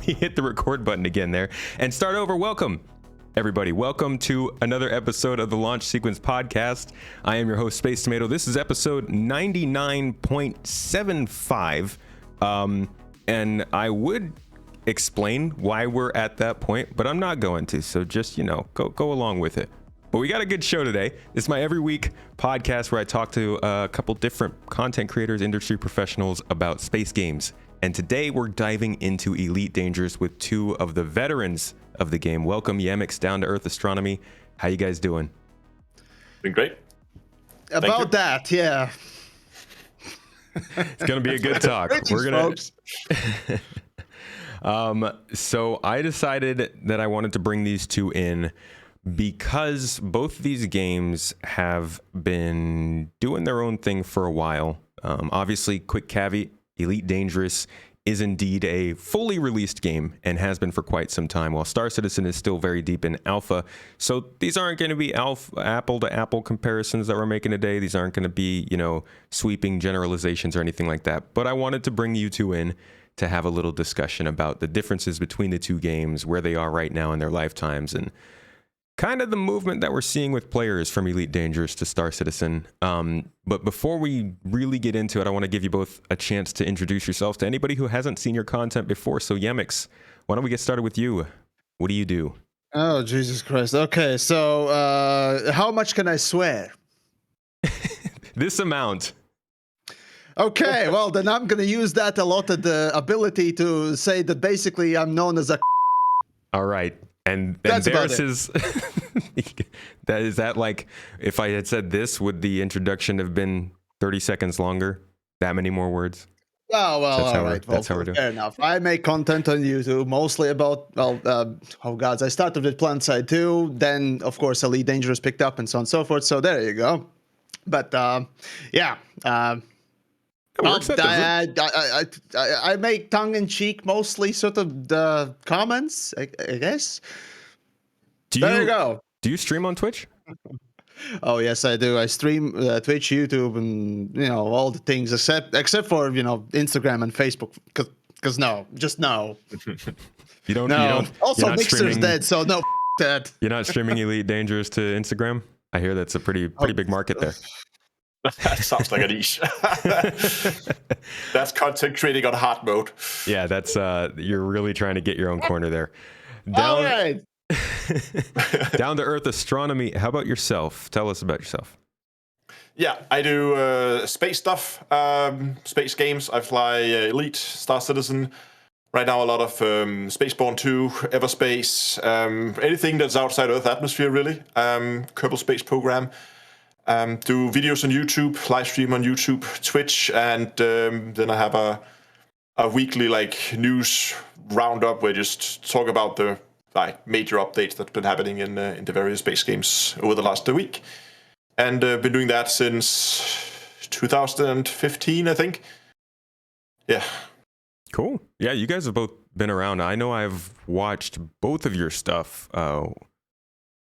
me hit the record button again there and start over. Welcome, everybody. Welcome to another episode of the Launch Sequence Podcast. I am your host, Space Tomato. This is episode 99.75. And I would explain why we're at that point, but I'm not going to. So just, go along with it. But we got a good show today. This is my every week podcast where I talk to a couple different content creators, industry professionals about space games. And today we're diving into Elite Dangerous with two of the veterans of the game. Welcome, Yamiks, DownToEarth Astronomy. How you guys doing? Doing great. About that, yeah. It's gonna be a good talk. We're gonna. So I decided that I wanted to bring these two in because both these games have been doing their own thing for a while. Obviously, quick caveat: Elite Dangerous is indeed a fully released game and has been for quite some time, while Star Citizen is still very deep in alpha. So these aren't going to be apple to apple comparisons that we're making today. These aren't going to be, sweeping generalizations or anything like that. But I wanted to bring you two in to have a little discussion about the differences between the two games, where they are right now in their lifetimes, and kind of the movement that we're seeing with players from Elite Dangerous to Star Citizen. But before we really get into it, I want to give you both a chance to introduce yourselves to anybody who hasn't seen your content before. So Yamiks, why don't we get started with you? What do you do? Oh, Jesus Christ. Okay, so how much can I swear? This amount. Okay, well, then I'm going to use that allotted ability to say that basically I'm known as a... All right. And That's theirs is that like, if I had said this, would the introduction have been 30 seconds longer? That many more words? Oh, well, all right. That's how we're doing. Fair enough. I make content on YouTube mostly about, I started with PlanetSide 2, then, of course, Elite Dangerous picked up and so on and so forth. So there you go. But, yeah. I make tongue-in-cheek mostly sort of the comments, I guess. There you go. Do you stream on Twitch? Oh yes, I do. I stream Twitch, YouTube, and all the things except for Instagram and Facebook. Because no. You don't. Also, Mixer's dead, so no. That. You're not streaming Elite Dangerous to Instagram? I hear that's a pretty big market there. That sounds like a niche. That's content creating on hard mode. Yeah, that's you're really trying to get your own corner there. All right. DownToEarth Astronomy. How about yourself? Tell us about yourself. Yeah, I do space stuff, space games. I fly Elite, Star Citizen. Right now, a lot of Spaceborne 2, Everspace, anything that's outside Earth atmosphere, really. Kerbal Space Program. Do videos on YouTube, live stream on YouTube, Twitch, and then I have a weekly news roundup where I just talk about the major updates that's been happening in the various space games over the last week, and been doing that since 2015, I think. Yeah. Cool. Yeah, you guys have both been around. I know I've watched both of your stuff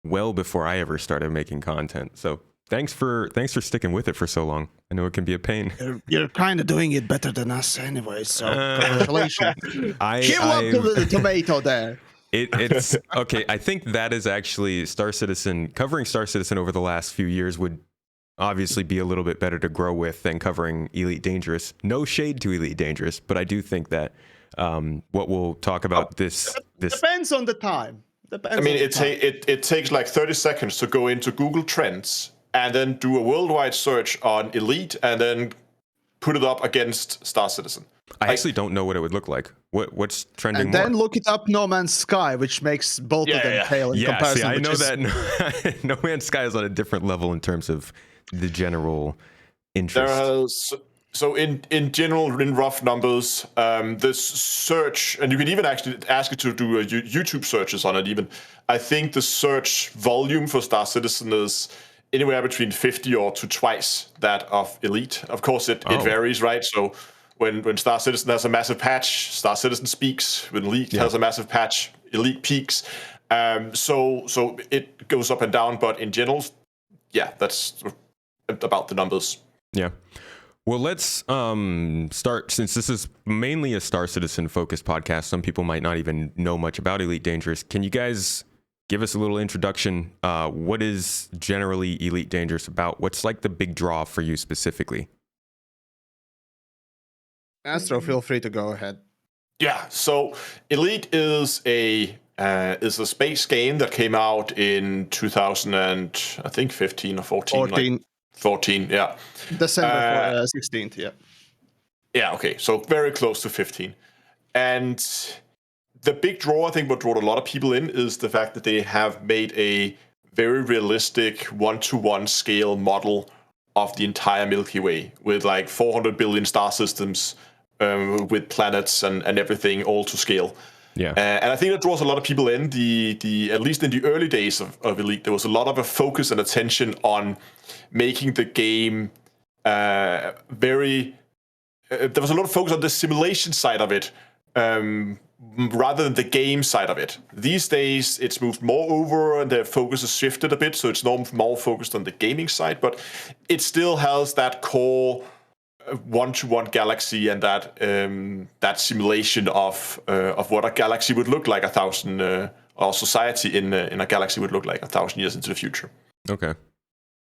well before I ever started making content. So. Thanks for sticking with it for so long. I know it can be a pain. You're kind of doing it better than us anyway, so congratulations. Give up to the tomato there. It's okay. I think that is actually covering Star Citizen over the last few years would obviously be a little bit better to grow with than covering Elite Dangerous. No shade to Elite Dangerous, but I do think that what we'll talk about this depends on the time. It takes like 30 seconds to go into Google Trends and then do a worldwide search on Elite and then put it up against Star Citizen. I actually don't know what it would look like. What's trending and more? then look it up No Man's Sky, which makes both of them pale in comparison. See, I know that No Man's Sky is on a different level in terms of the general interest. So in general, in rough numbers, this search, and you can even actually ask it to do YouTube searches on it even. I think the search volume for Star Citizen is anywhere between 50 or to twice that of Elite. Of course, it varies, right? So when Star Citizen has a massive patch, Star Citizen speaks. When Elite has a massive patch, Elite peaks. So it goes up and down, but in general, that's about the numbers. Yeah. Well, let's start, since this is mainly a Star Citizen focused podcast. Some people might not even know much about Elite Dangerous. Can you guys give us a little introduction? What is generally Elite Dangerous about? What's like the big draw for you specifically? Astro, feel free to go ahead. Yeah, so Elite is a space game that came out in 2000 and I think 15 or 14. 14. Like 14, yeah. December 16th, yeah. Yeah, okay, so very close to 15. And the big draw, I think what drew a lot of people in is the fact that they have made a very realistic one-to-one scale model of the entire Milky Way with like 400 billion star systems, with planets and everything all to scale. Yeah. And I think that draws a lot of people in. The at least in the early days of Elite, there was a lot of a focus and attention on making the game very. There was a lot of focus on the simulation side of it, rather than the game side of it. These days, it's moved more over, and the focus has shifted a bit, so it's more focused on the gaming side. But it still has that core one-to-one galaxy and that simulation of what a galaxy would look like or society in a galaxy would look like 1,000 years into the future. Okay.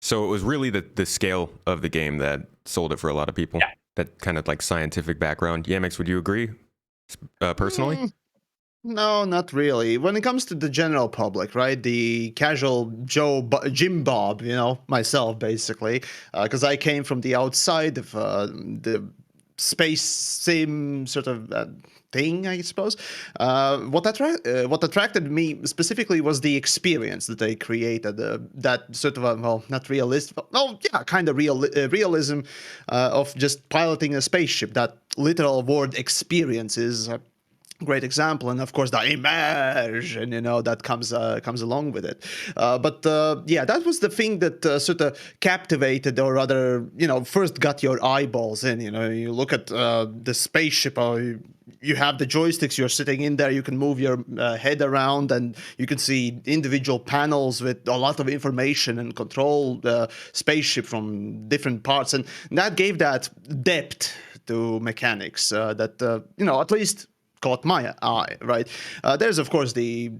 So it was really the scale of the game that sold it for a lot of people. Yeah. That kind of like scientific background. Yamiks, would you agree personally? No, not really. When it comes to the general public, right? The casual Jim Bob, myself, basically, because I came from the outside of the space sim sort of thing, I suppose. What attracted me specifically was the experience that they created. That sort of not realistic. Well, yeah, kind of realism of just piloting a spaceship. That literal word experience is great example, and of course the immersion, that comes along with it. But that was the thing that sort of captivated, or rather, first got your eyeballs in. You look at the spaceship, or you have the joysticks, you're sitting in there, you can move your head around, and you can see individual panels with a lot of information and control the spaceship from different parts, and that gave that depth to mechanics that at least caught my eye, right? There's of course the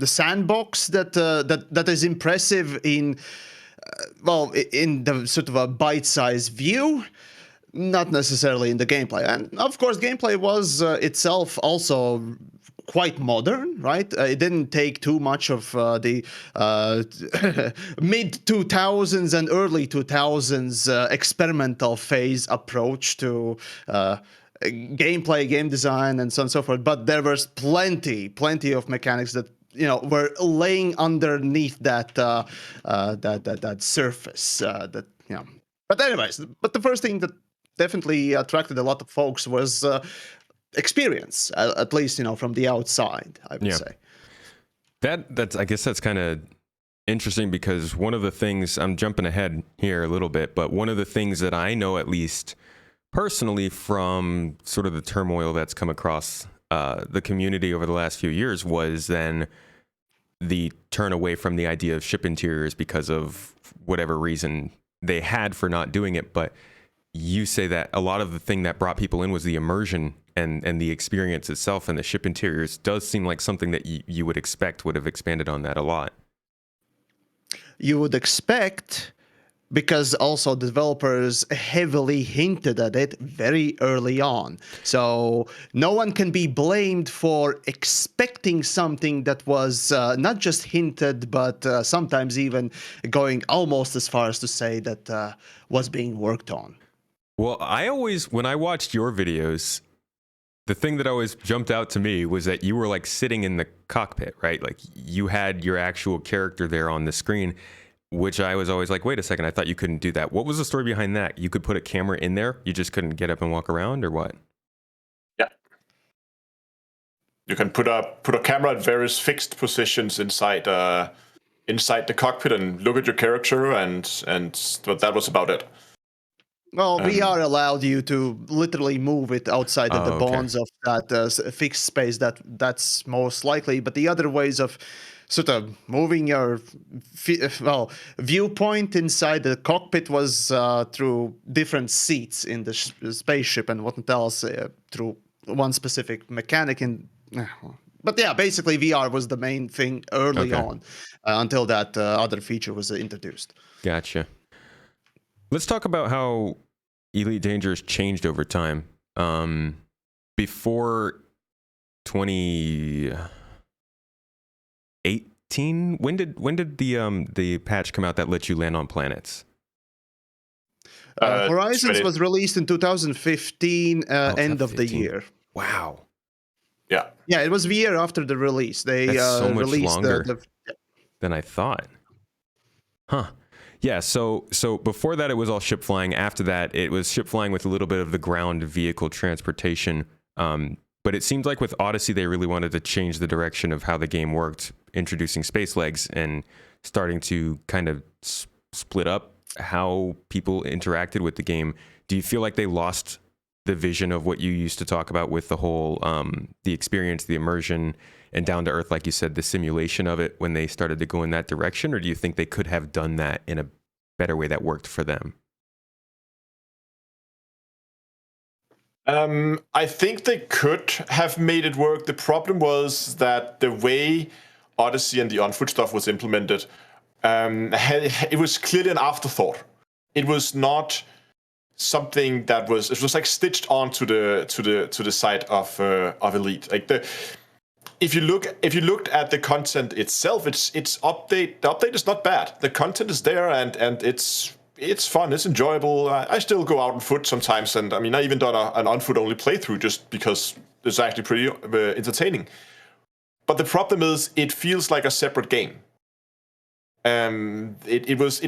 sandbox that is impressive in in the sort of a bite-sized view, not necessarily in the gameplay. And of course, gameplay was itself also quite modern, right? It didn't take too much of the mid 2000s and early 2000s experimental phase approach to gameplay, game design, and so on and so forth. But there was plenty of mechanics that were laying underneath that surface. But anyways, the first thing that definitely attracted a lot of folks was experience, at least from the outside, I would say. I guess that's kind of interesting, because one of the things, I'm jumping ahead here a little bit, but one of the things that I know, at least personally, from sort of the turmoil that's come across the community over the last few years, was then the turn away from the idea of ship interiors because of whatever reason they had for not doing it. But you say that a lot of the thing that brought people in was the immersion and the experience itself, and the ship interiors does seem like something that you would expect would have expanded on that a lot. You would expect, because also developers heavily hinted at it very early on. So no one can be blamed for expecting something that was not just hinted, but sometimes even going almost as far as to say that was being worked on. Well, when I watched your videos, the thing that always jumped out to me was that you were like sitting in the cockpit, right? Like you had your actual character there on the screen, which I was always like, wait a second, I thought you couldn't do that. What was the story behind that? You could put a camera in there, you just couldn't get up and walk around, or what? Yeah. You can put a camera at various fixed positions inside the cockpit and look at your character, and but that was about it. Well, VR allowed you to literally move it outside of the Oh, okay. bonds of that fixed space. That's most likely. But the other ways of sort of moving your viewpoint inside the cockpit was through different seats in the spaceship and what else through one specific mechanic. But yeah, basically VR was the main thing early Okay. on until that other feature was introduced. Gotcha. Let's talk about how Elite Dangerous changed over time. Before 2018, when did the patch come out that lets you land on planets? Horizons 20, was released in 2015, end of the 15. year. Wow, yeah. Yeah, it was the year after the release. They that's so much released longer than I thought. Huh. Yeah, so before that it was all ship flying. After that it was ship flying with a little bit of the ground vehicle transportation. But it seemed like with Odyssey they really wanted to change the direction of how the game worked, introducing space legs and starting to kind of split up how people interacted with the game. Do you feel like they lost the vision of what you used to talk about with the whole the experience, the immersion, and down to earth, like you said, the simulation of it when they started to go in that direction? Or do you think they could have done that in a better way that worked for them? I think they could have made it work. The problem was that the way Odyssey and the on-foot stuff was implemented, it was clearly an afterthought. It was not something that was. It was like stitched onto the side of Elite. Like if you looked at the content itself, it's update. The update is not bad. The content is there, and it's fun. It's enjoyable. I still go out on foot sometimes, and I mean, I even done an on foot only playthrough just because it's actually pretty entertaining. But the problem is, it feels like a separate game. It was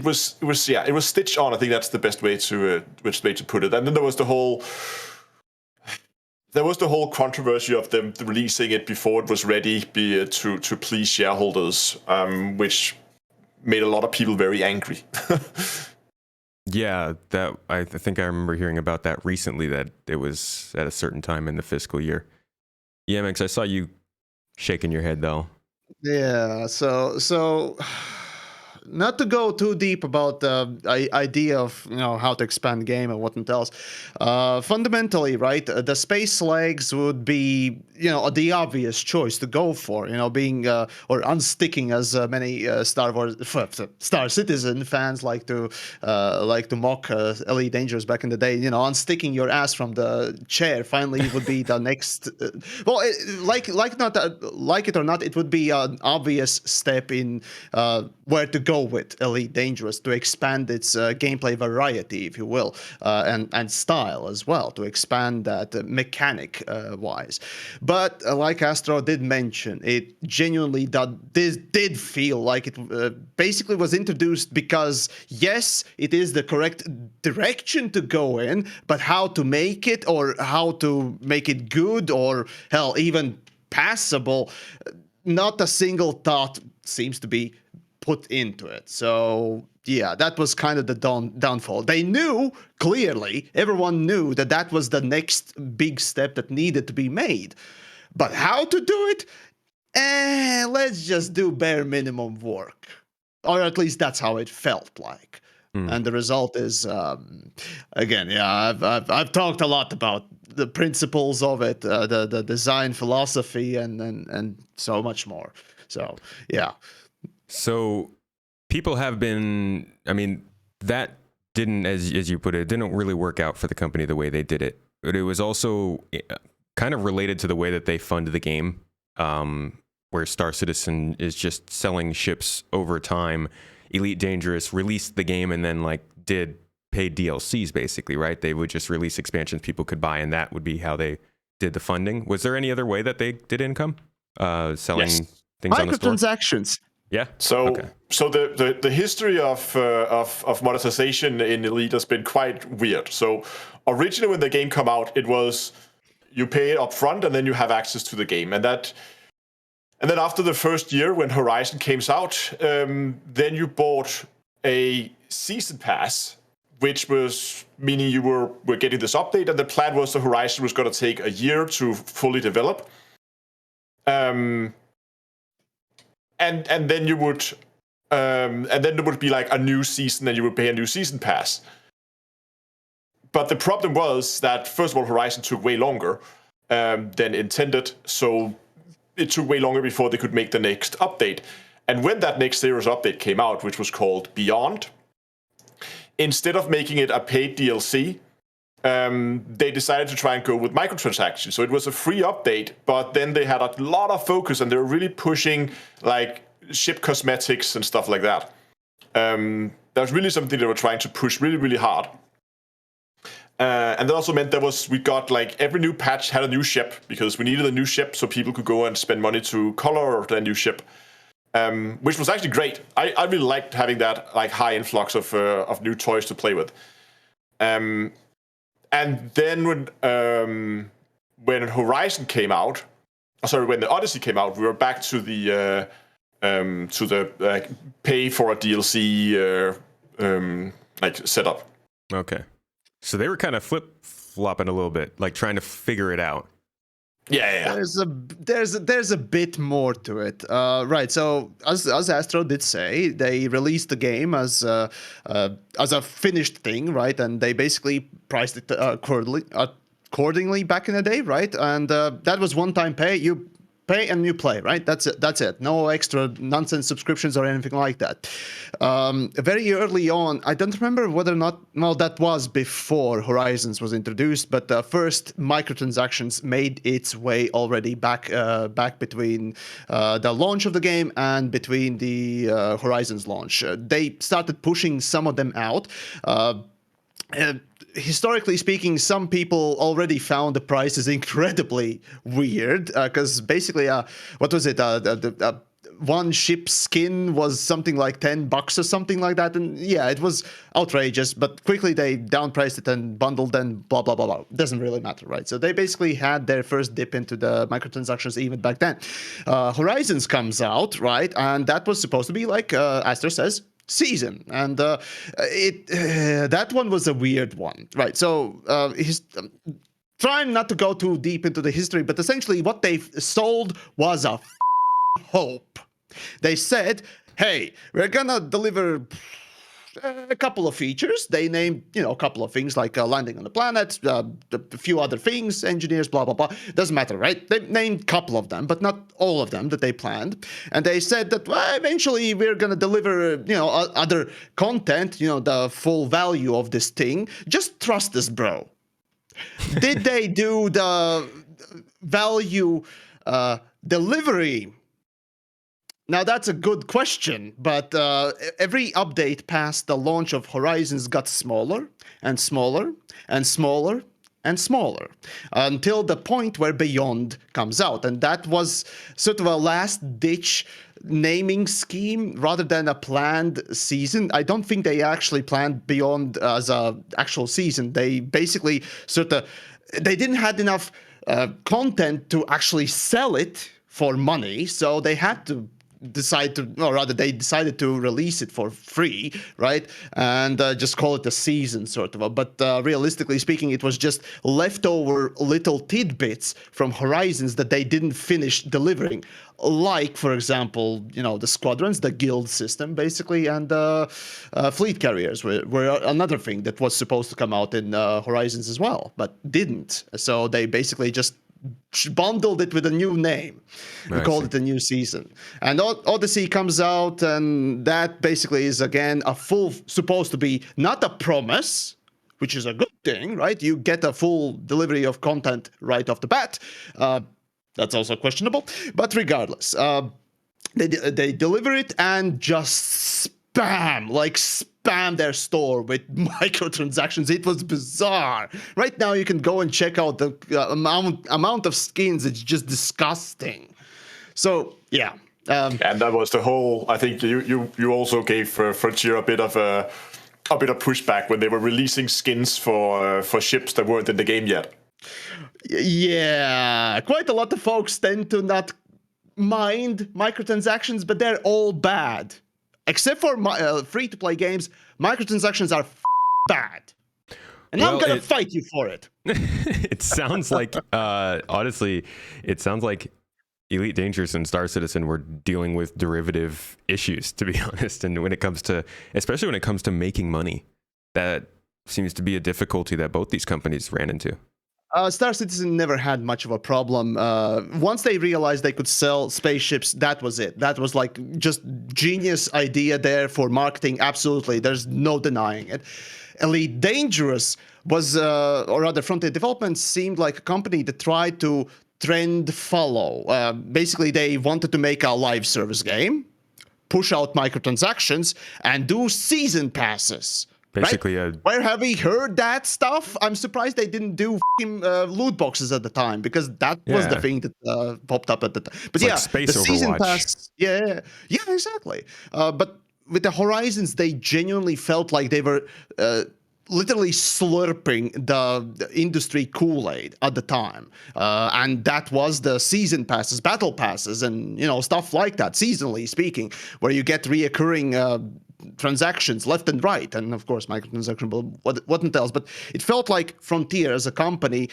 stitched on. I think that's the best way to put it. And then there was the whole controversy of them releasing it before it was ready to please shareholders, which made a lot of people very angry. Yeah, that I think I remember hearing about that recently, that it was at a certain time in the fiscal year. Yamiks, I saw you shaking your head though. Yeah, so not to go too deep about the idea of how to expand game and what else. Fundamentally, right, the space legs would be the obvious choice to go for. Being or unsticking, as many Star Wars Star Citizen fans like to mock Elite Dangerous back in the day. Unsticking your ass from the chair finally would be the next. Like it or not, it would be an obvious step in where to go with Elite Dangerous to expand its gameplay variety, if you will, and style as well, to expand that mechanic wise. But like Astro did mention, it genuinely did feel like it basically was introduced because, yes, it is the correct direction to go in, but how to make it, or how to make it good, or hell, even passable, not a single thought seems to be put into it. So yeah, that was kind of the downfall. They knew, clearly, everyone knew that was the next big step that needed to be made. But how to do it? Let's just do bare minimum work. Or at least that's how it felt like. And the result is, again, yeah, I've talked a lot about the principles of it, the design philosophy, and so much more. So yeah. So people have been, I mean, that didn't, as you put it, didn't really work out for the company the way they did it. But it was also kind of related to the way that they fund the game, where Star Citizen is just selling ships over time. Elite Dangerous released the game and then did paid DLCs basically, right? They would just release expansions people could buy, and that would be how they did the funding. Was there any other way that they did income? Selling things on the store? Microtransactions. Yeah. So, okay. so the history of monetization in Elite has been quite weird. So, originally when the game come out, it was you pay it up front and then you have access to the game, and then after the first year when Horizon came out, then you bought a season pass which was meaning you were getting this update, and the plan was the Horizon was going to take a year to fully develop. And then you would, and then there would be like a new season, and you would pay a new season pass. But the problem was that, first of all, Horizon took way longer than intended, so it took way longer before they could make the next update. And when that next serious update came out, which was called Beyond, instead of making it a paid DLC, they decided to try and go with microtransactions. So it was a free update, but then they had a lot of focus, and they were really pushing like ship cosmetics and stuff like that. That was really something they were trying to push really, really hard. And that also meant we got like every new patch had a new ship, because we needed a new ship so people could go and spend money to color the new ship, which was actually great. I really liked having that like high influx of new toys to play with. And then when Horizon came out, when the Odyssey came out, we were back to the pay for a DLC like setup. Okay. So they were kind of flip-flopping a little bit, like trying to figure it out. Yeah. There's a bit more to it, right? So as Astro did say, they released the game as a finished thing, right? And they basically priced it accordingly back in the day, right? And that was one-time pay. You pay and you play, right? That's it. No extra nonsense subscriptions or anything like that. Very early on, I don't remember whether or not, well, that was before Horizons was introduced, but first microtransactions made its way already back between the launch of the game and between the Horizons launch. They started pushing some of them out. Historically speaking, some people already found the prices incredibly weird, because basically, what was it? One ship skin was something like $10 or something like that, and yeah, it was outrageous. But quickly they downpriced it and bundled and blah blah blah blah. Doesn't really matter, right? So they basically had their first dip into the microtransactions even back then. Horizons comes out, right, and that was supposed to be like Aster says, season, and that one was a weird one, right? So trying not to go too deep into the history, but essentially what they sold was a hope. They said, hey, we're gonna deliver a couple of features. They named, a couple of things like landing on the planet, a few other things, engineers, blah, blah, blah. Doesn't matter, right? They named a couple of them, but not all of them that they planned. And they said that, well, eventually we're going to deliver, other content, the full value of this thing. Just trust us, bro. Did they do the value delivery? Now, that's a good question, but every update past the launch of Horizons got smaller and smaller and smaller and smaller until the point where Beyond comes out. And that was sort of a last-ditch naming scheme rather than a planned season. I don't think they actually planned Beyond as an actual season. They basically they didn't have enough content to actually sell it for money, so they had to they decided to release it for free, right? And just call it a season, sort of. But realistically speaking, it was just leftover little tidbits from Horizons that they didn't finish delivering. Like, for example, the squadrons, the guild system, basically, and fleet carriers were another thing that was supposed to come out in Horizons as well, but didn't. So they basically just bundled it with a new name and called it a new season. And Odyssey comes out, and that basically is again supposed to be not a promise, which is a good thing, right? You get a full delivery of content right off the bat. That's also questionable, but regardless, they deliver it and just spam their store with microtransactions. It was bizarre. Right now, you can go and check out the amount of skins. It's just disgusting. So yeah. And that was the whole. I think you also gave Frontier a bit of pushback when they were releasing skins for ships that weren't in the game yet. Yeah, quite a lot of folks tend to not mind microtransactions, but they're all bad. Except for free-to-play games, microtransactions are bad. And I'm Well, going to fight you for it. It sounds like, honestly, it sounds like Elite Dangerous and Star Citizen were dealing with derivative issues, to be honest. And when it comes to, especially when it comes to making money, that seems to be a difficulty that both these companies ran into. Star Citizen never had much of a problem. Once they realized they could sell spaceships, that was it. That was like just genius idea there for marketing. Absolutely. There's no denying it. Elite Dangerous was, or rather Frontier Development seemed like a company that tried to trend follow. Basically, they wanted to make a live service game, push out microtransactions, and do season passes. Basically, right? Where have we heard that stuff? I'm surprised they didn't do loot boxes at the time, because that was the thing that popped up at the time. But it's yeah, like Space the Overwatch. season pass, yeah, exactly. But with the Horizons, they genuinely felt like they were literally slurping the industry Kool-Aid at the time, and that was the season passes, battle passes, and stuff like that. Seasonally speaking, where you get reoccurring transactions left and right, and of course microtransaction, what else. But it felt like Frontier as a company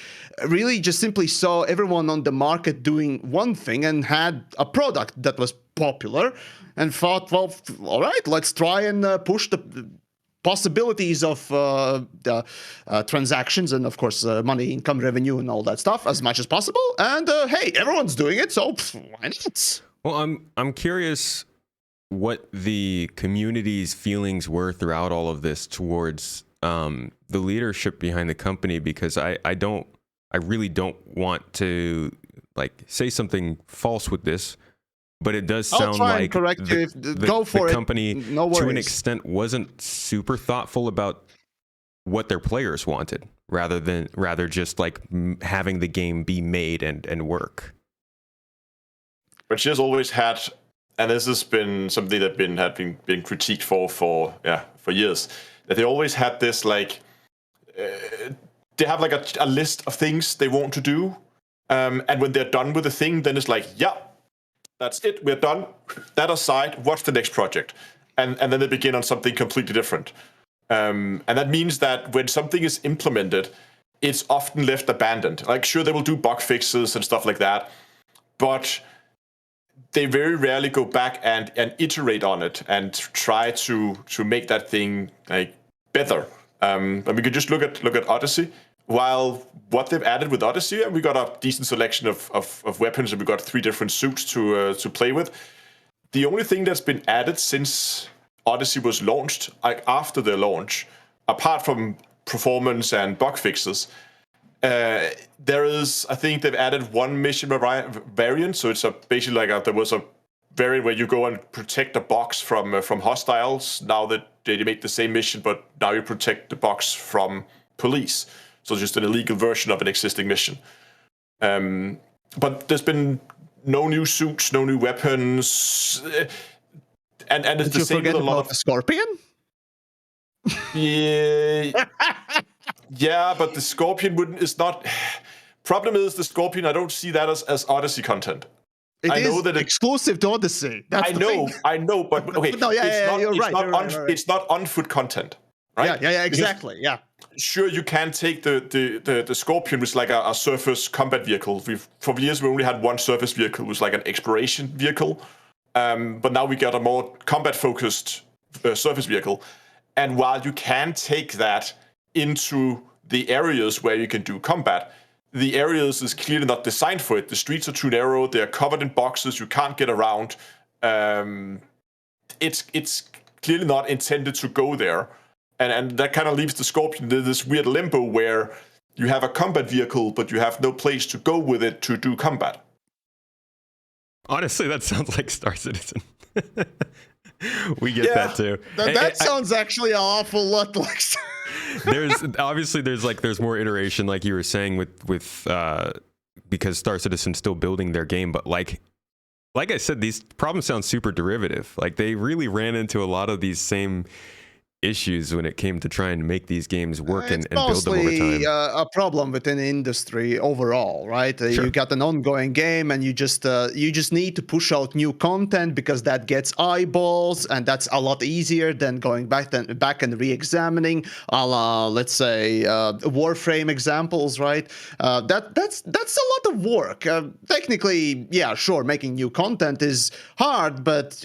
really just simply saw everyone on the market doing one thing and had a product that was popular, and thought, well, all right, let's try and push the possibilities of the transactions and of course money, income, revenue, and all that stuff as much as possible. And hey, everyone's doing it, so why not? Well, I'm curious what the community's feelings were throughout all of this towards the leadership behind the company, because I really don't want to like say something false with this, but it does sound like the company to an extent wasn't super thoughtful about what their players wanted, rather just like having the game be made and work. But she has always had, and this has been something that had been critiqued for years, that they always had this like they have like a list of things they want to do, and when they're done with the thing, then it's like, yeah, that's it, we're done. That aside, what's the next project? And then they begin on something completely different. And that means that when something is implemented, it's often left abandoned. Like, sure, they will do bug fixes and stuff like that, but they very rarely go back and iterate on it and try to make that thing like better. And we could just look at Odyssey. While what they've added with Odyssey, and we got a decent selection of weapons, and we got 3 different suits to play with. The only thing that's been added since Odyssey was launched, like after their launch, apart from performance and bug fixes, there is, I think they've added 1 mission variant. So it's basically like there was a variant where you go and protect a box from hostiles. Now that they made the same mission, but now you protect the box from police. So just an illegal version of an existing mission. But there's been no new suits, no new weapons, and it's the same with a lot of the Scorpion. Yeah, yeah, but the Scorpion is not. Problem is the Scorpion. I don't see that as Odyssey content. I know that exclusive to Odyssey. That's I know, but okay. No, It's not on-foot content, right? Yeah, exactly. Yeah. Sure, you can take the Scorpion, which is like a surface combat vehicle. For years, we only had 1 surface vehicle, which was like an exploration vehicle. But now we got a more combat-focused surface vehicle. And while you can take that into the areas where you can do combat, the areas is clearly not designed for it. The streets are too narrow. They're covered in boxes. You can't get around. It's clearly not intended to go there. And that kind of leaves the Scorpion in this weird limbo where you have a combat vehicle, but you have no place to go with it to do combat. Honestly, that sounds like Star Citizen. We get that too. That sounds actually an awful lot like. there's more iteration, like you were saying, with because Star Citizen's still building their game, but like I said, these problems sound super derivative. Like they really ran into a lot of these same issues when it came to trying to make these games work It's and build them over mostly time. a problem within the industry overall, right? Sure. You got an ongoing game, and you just need to push out new content because that gets eyeballs, and that's a lot easier than going back and re-examining, a la, let's say, Warframe examples, right? That's a lot of work. Technically, yeah, sure, making new content is hard, but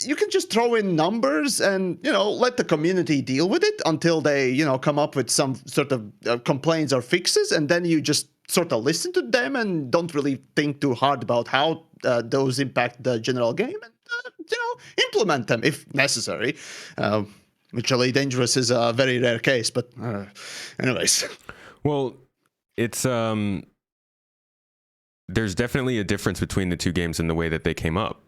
you can just throw in numbers and let the community deal with it until they come up with some sort of complaints or fixes, and then you just sort of listen to them and don't really think too hard about how those impact the general game, and implement them if necessary, which Elite Dangerous is a very rare case, but anyways. Well, it's there's definitely a difference between the two games in the way that they came up.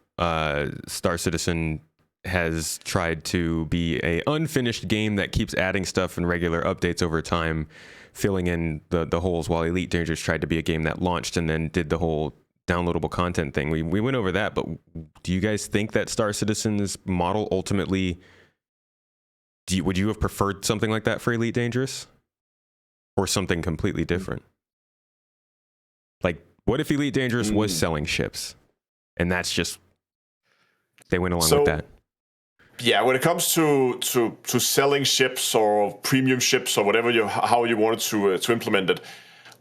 Star Citizen has tried to be a unfinished game that keeps adding stuff and regular updates over time, filling in the holes, while Elite Dangerous tried to be a game that launched and then did the whole downloadable content thing. We went over that, but do you guys think that Star Citizen's model ultimately, would you have preferred something like that for Elite Dangerous? Or something completely different? Like, what if Elite Dangerous was selling ships? And that's just, they went along with that. Yeah, when it comes to selling ships or premium ships or whatever how you wanted to implement it,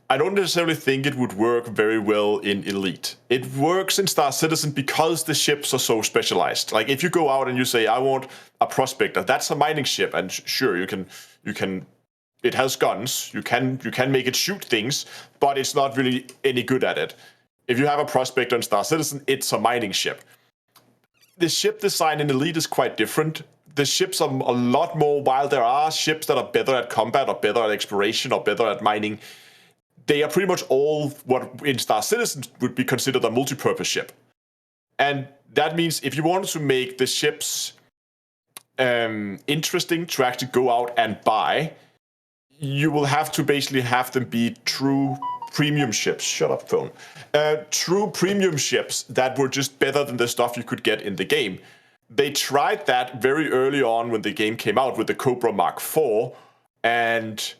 I don't necessarily think it would work very well in Elite. It works in Star Citizen because the ships are so specialized. Like if you go out and you say, I want a prospector, that's a mining ship, and sure, you can. It has guns. You can make it shoot things, but it's not really any good at it. If you have a prospector in Star Citizen, it's a mining ship. The ship design in Elite is quite different. The ships are a lot more, while there are ships that are better at combat or better at exploration or better at mining, they are pretty much all what in Star Citizen would be considered a multi-purpose ship. And that means if you wanted to make the ships interesting to actually go out and buy, you will have to basically have them be true premium ships. Shut up, phone. True premium ships that were just better than the stuff you could get in the game. They tried that very early on when the game came out with the Cobra Mark IV, and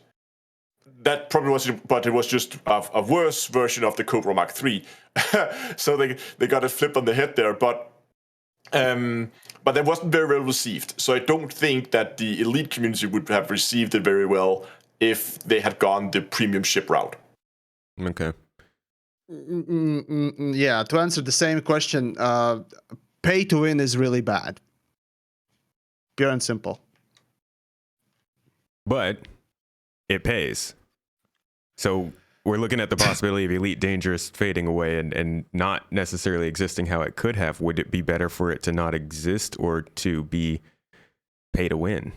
that probably was, but it was just a worse version of the Cobra Mark III. So they got it flipped on the head there, but that wasn't very well received. So I don't think that the Elite community would have received it very well if they had gone the premium ship route. Okay. Yeah, to answer the same question, pay to win is really bad. Pure and simple. But it pays. So we're looking at the possibility of Elite Dangerous fading away and not necessarily existing how it could have. Would it be better for it to not exist or to be pay to win?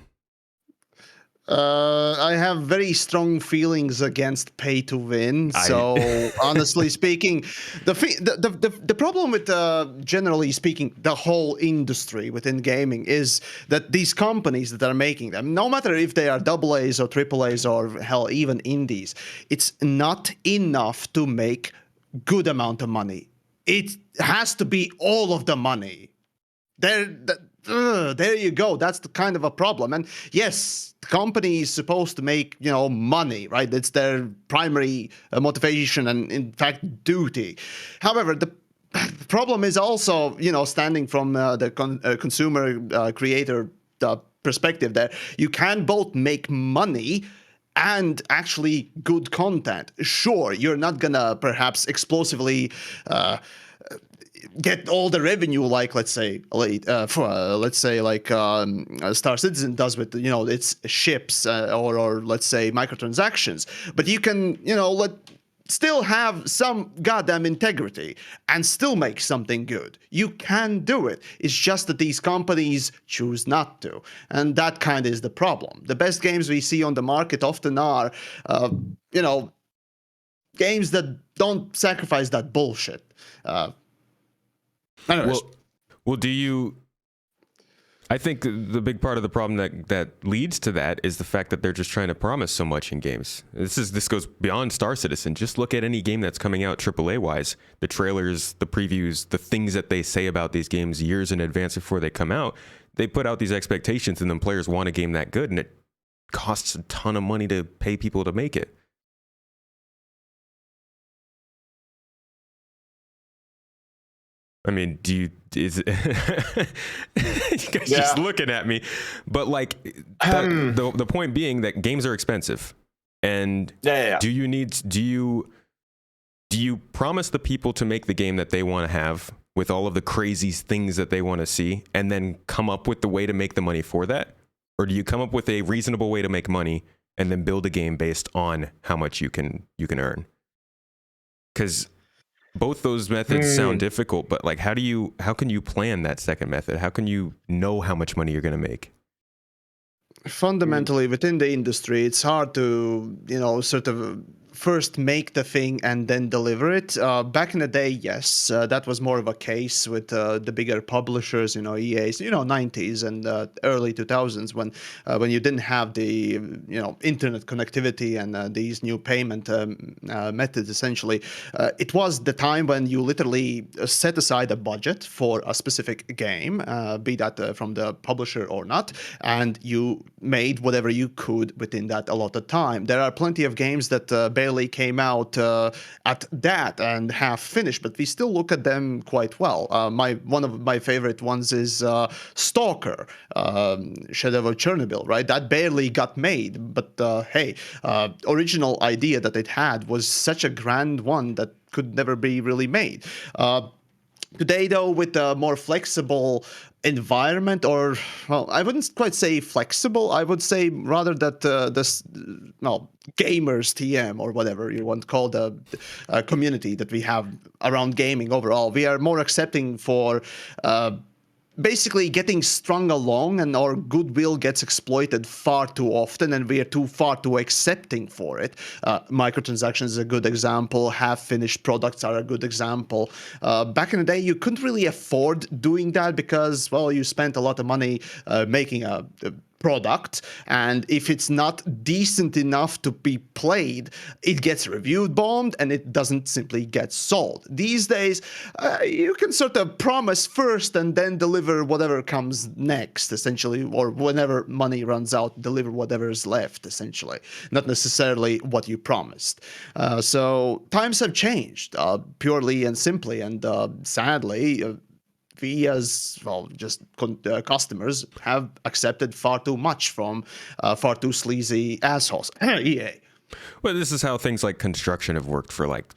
I have very strong feelings against pay to win. So honestly speaking, the problem with generally speaking the whole industry within gaming is that these companies that are making them, no matter if they are AA's or AAA's or hell even indies, it's not enough to make good amount of money. It has to be all of the money. There you go. That's the kind of a problem. And yes, the company is supposed to make money, right? It's their primary motivation and in fact duty. However, the problem is also standing from the consumer creator perspective there. You can both make money and actually good content. Sure, you're not gonna perhaps explosively get all the revenue like let's say Star Citizen does with its ships or let's say microtransactions, but you can still have some goddamn integrity and still make something good. You can do it. It's just that these companies choose not to, and that kind of is the problem. The best games we see on the market often are games that don't sacrifice that bullshit. Anyways. Well, do you? I think the big part of the problem that leads to that is the fact that they're just trying to promise so much in games. This goes beyond Star Citizen. Just look at any game that's coming out AAA wise. The trailers, the previews, the things that they say about these games years in advance before they come out. They put out these expectations, and then players want a game that good, and it costs a ton of money to pay people to make it. I mean, is it you guys just looking at me, but like the point being that games are expensive, and do you promise the people to make the game that they want to have with all of the crazy things that they want to see, and then come up with the way to make the money for that, or do you come up with a reasonable way to make money and then build a game based on how much you can earn? Because both those methods sound difficult, but like, how can you plan that second method? How can you know how much money you're going to make? Fundamentally, within the industry, it's hard to, sort of first make the thing and then deliver it. Back in the day, yes, that was more of a case with the bigger publishers, EAs, 90s and early 2000s when you didn't have the, internet connectivity and these new payment methods, essentially. It was the time when you literally set aside a budget for a specific game, be that from the publisher or not, and you made whatever you could within that allotted time. There are plenty of games that barely came out at that and half finished, but we still look at them quite well. One of my favorite ones is Stalker, Shadow of Chernobyl, right? That barely got made, but hey, original idea that it had was such a grand one that could never be really made. Today, though, with a more flexible environment, or, well, I wouldn't quite say flexible. I would say rather that gamers, TM, or whatever you want to call the community that we have around gaming overall, we are more accepting for basically getting strung along, and our goodwill gets exploited far too often, and we are far too accepting for it. Microtransactions is a good example. Half-finished products are a good example. Back in the day, you couldn't really afford doing that because, well, you spent a lot of money making a product, and if it's not decent enough to be played, it gets reviewed bombed and it doesn't simply get sold. These days, you can sort of promise first and then deliver whatever comes next, essentially, or whenever money runs out, deliver whatever is left, essentially, not necessarily what you promised. So times have changed, purely and simply, and sadly, we as, well, just customers have accepted far too much from far too sleazy assholes. EA. Well, this is how things like construction have worked for like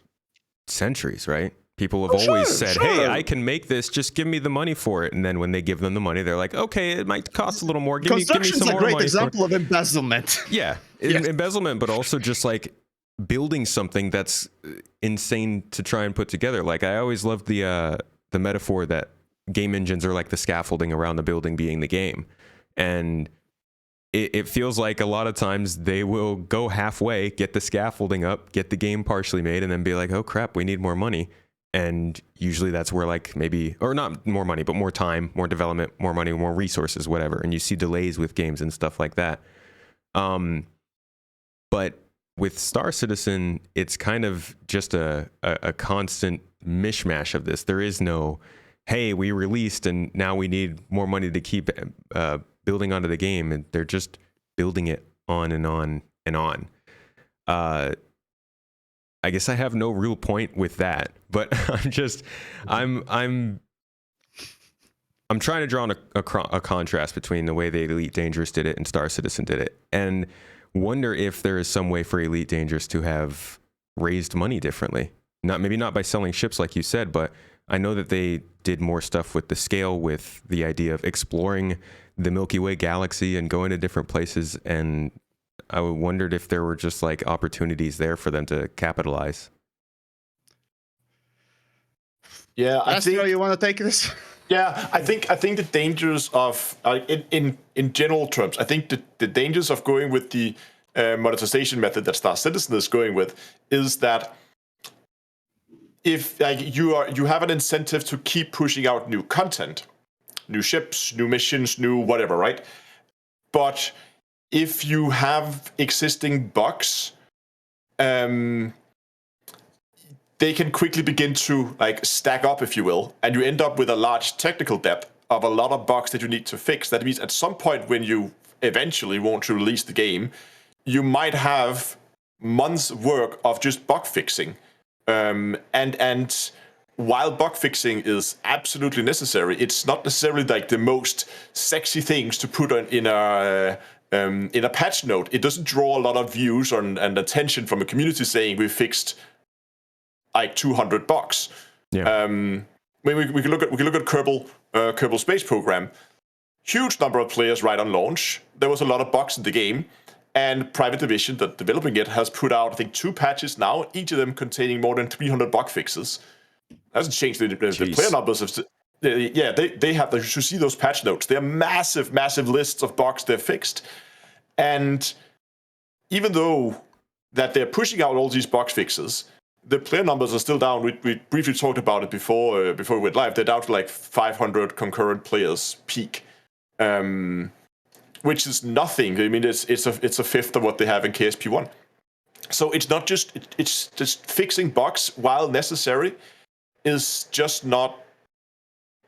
centuries, right? People have always said, hey, I can make this, just give me the money for it. And then when they give them the money, they're like, okay, it might cost a little more. Give me some more money. Construction's a great example of embezzlement. Yeah, embezzlement, but also just like building something that's insane to try and put together. Like, I always loved the metaphor that game engines are like the scaffolding around the building being the game. And it feels like a lot of times they will go halfway, get the scaffolding up, get the game partially made, and then be like, oh crap, we need more money. And usually that's where, like, maybe, or not more money, but more time, more development, more money, more resources, whatever. And you see delays with games and stuff like that. But with Star Citizen, it's kind of just a constant mishmash of this. There is no, hey, we released and now we need more money to keep building onto the game, and they're just building it on and on and on. I guess I have no real point with that, but I'm trying to draw a contrast between the way the Elite Dangerous did it and Star Citizen did it, and wonder if there is some way for Elite Dangerous to have raised money differently. Maybe not by selling ships like you said, but I know that they did more stuff with the scale, with the idea of exploring the Milky Way galaxy and going to different places. And I wondered if there were just like opportunities there for them to capitalize. Yeah, I think you want to take this? Yeah, I think the dangers of in general terms, I think the dangers of going with the monetization method that Star Citizen is going with is that if like you have an incentive to keep pushing out new content, new ships, new missions, new whatever, right? But if you have existing bugs, they can quickly begin to like stack up, if you will, and you end up with a large technical debt of a lot of bugs that you need to fix. That means at some point when you eventually want to release the game, you might have months' work of just bug fixing. And while bug fixing is absolutely necessary, it's not necessarily like the most sexy things to put in a patch note. It doesn't draw a lot of views and attention from a community saying we fixed like 200 bugs. Yeah. We can look at Kerbal Space Program. Huge number of players right on launch. There was a lot of bugs in the game. And Private Division, that developing it, has put out, I think, 2 patches now, each of them containing more than 300 bug fixes. Hasn't changed the player numbers. They have. You should see those patch notes. They're massive lists of bugs they've fixed. And even though that they're pushing out all these bug fixes, the player numbers are still down. We briefly talked about it before we went live. They're down to like 500 concurrent players peak. Which is nothing. I mean, it's a fifth of what they have in KSP1. So it's not just it's just fixing bugs while necessary is just not.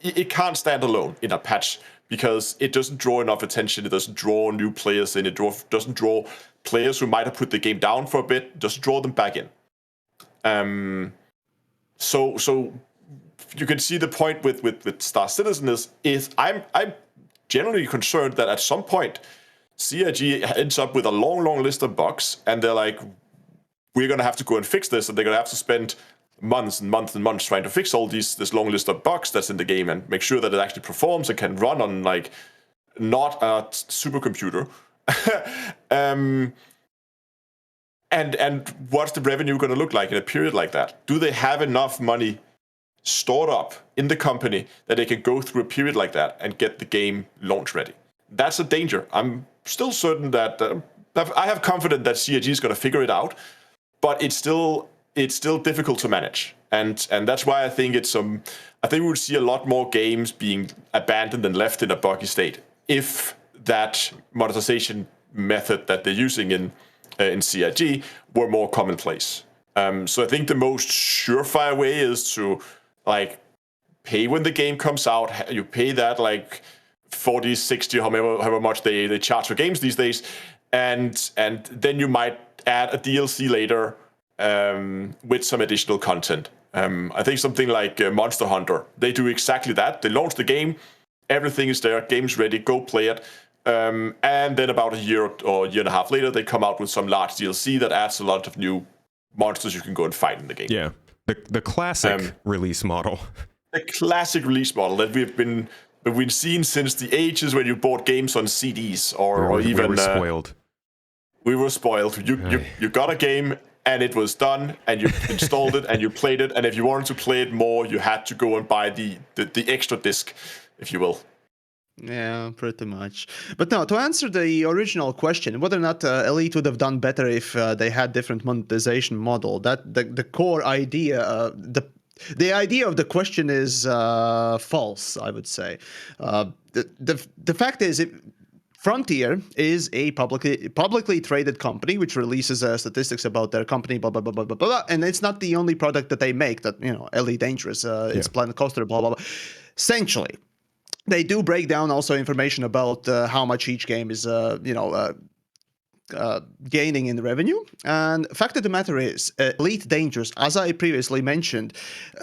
It can't stand alone in a patch because it doesn't draw enough attention. It doesn't draw new players in. It doesn't draw players who might have put the game down for a bit. It doesn't draw them back in. So you can see the point with Star Citizen is I'm generally concerned that at some point CIG ends up with a long list of bugs, and they're like, we're going to have to go and fix this, and they're going to have to spend months trying to fix all this long list of bugs that's in the game and make sure that it actually performs and can run on like not a supercomputer. And what's the revenue going to look like in a period like that? Do they have enough money stored up in the company that they can go through a period like that and get the game launch ready? That's a danger. I'm still certain that I have confidence that CIG is going to figure it out, but it's still difficult to manage, and that's why I think I think we would see a lot more games being abandoned and left in a buggy state if that monetization method that they're using in CIG were more commonplace. So I think the most surefire way is to like pay when the game comes out. You pay that like 40, 60, however much they charge for games these days, and then you might add a DLC later with some additional content. I think something like Monster Hunter, they do exactly that. They launch the game, everything is there, game's ready, go play it. And then about a year or year and a half later, they come out with some large DLC that adds a lot of new monsters you can go and fight in the game. Yeah. The classic release model. The classic release model that we've seen since the ages when you bought games on CDs or even... We were spoiled. We were spoiled. You got a game and it was done and you installed it and you played it, and if you wanted to play it more, you had to go and buy the extra disc, if you will. Yeah, pretty much. But no, to answer the original question, whether or not Elite would have done better if they had different monetization model, that the core idea, the idea of the question is false, I would say. The fact is, Frontier is a publicly traded company which releases statistics about their company, blah, blah, blah, blah, blah, blah, and it's not the only product that they make that, Elite Dangerous, it's Planet Coaster, blah, blah, blah. Essentially, they do break down also information about how much each game is, gaining in revenue. And fact of the matter is, Elite Dangerous, as I previously mentioned,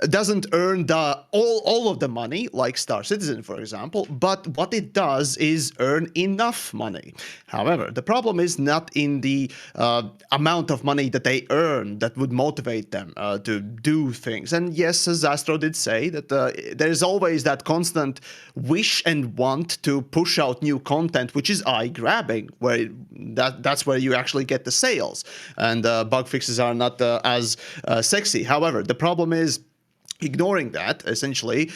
doesn't earn all of the money like Star Citizen, for example, but what it does is earn enough money. However, the problem is not in the amount of money that they earn that would motivate them to do things. And yes, as Astro did say, that there's always that constant wish and want to push out new content, which is eye-grabbing, where that's where you actually get the sales, and bug fixes are not as sexy. However, the problem is ignoring that essentially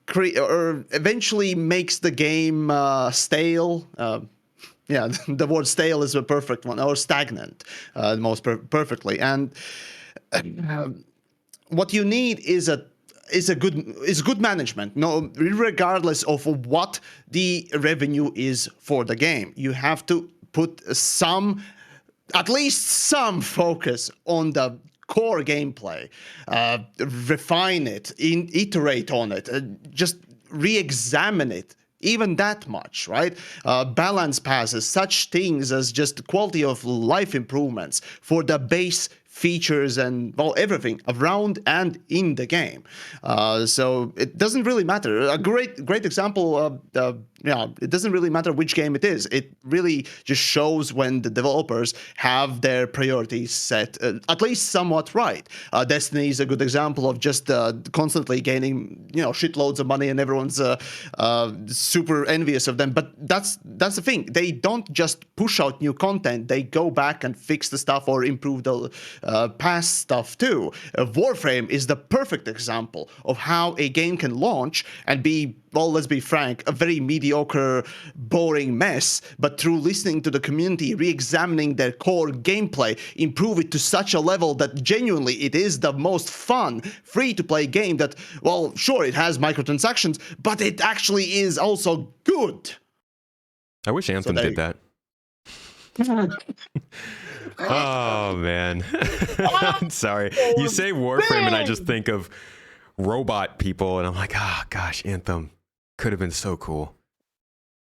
eventually makes the game stale. Yeah, the word stale is a perfect one, or stagnant, most perfectly. And what you need is is good management. No, regardless of what the revenue is for the game, you have to put at least some focus on the core gameplay, refine it, iterate on it, just re-examine it. Even that much, right? Balance passes, such things as just quality of life improvements for the base features and everything around and in the game. So it doesn't really matter. A great example. It doesn't really matter which game it is. It really just shows when the developers have their priorities set at least somewhat right. Destiny is a good example of just constantly gaining shitloads of money, and everyone's super envious of them. But that's the thing. They don't just push out new content. They go back and fix the stuff or improve the past stuff too. Warframe is the perfect example of how a game can launch and be, well, let's be frank, a very mediocre, boring mess, but through listening to the community, re-examining their core gameplay, improve it to such a level that genuinely it is the most fun, free-to-play game that, well, sure, it has microtransactions, but it actually is also good. I wish Anthem did that. Oh, man. I'm sorry. You say Warframe, and I just think of robot people, and I'm like, oh, gosh, Anthem could have been so cool.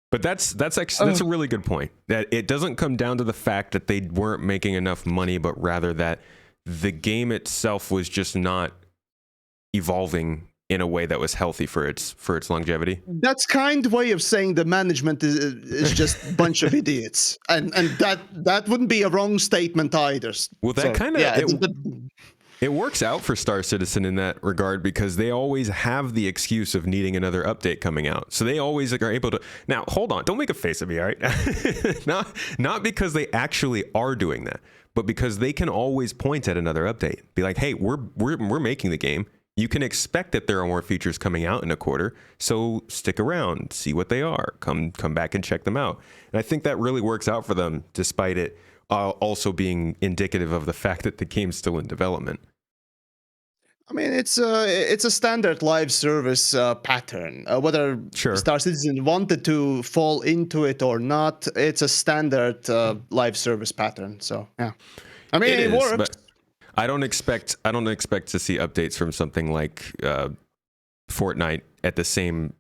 But that's a really good point. That it doesn't come down to the fact that they weren't making enough money, but rather that the game itself was just not evolving in a way that was healthy for its longevity. That's kind way of saying the management is just a bunch of idiots, and that wouldn't be a wrong statement either. Well, that kind of it works out for Star Citizen in that regard, because they always have the excuse of needing another update coming out. So they always are able to. Now, hold on, don't make a face at me, all right? not because they actually are doing that, but because they can always point at another update, be like, hey, we're making the game. You can expect that there are more features coming out in a quarter, so stick around, see what they are, come back and check them out. And I think that really works out for them, despite it also being indicative of the fact that the game's still in development. I mean, it's a standard live service pattern. Whether Star Citizen wanted to fall into it or not, it's a standard live service pattern. So yeah, I mean, it works. But I don't expect to see updates from something like Fortnite at the same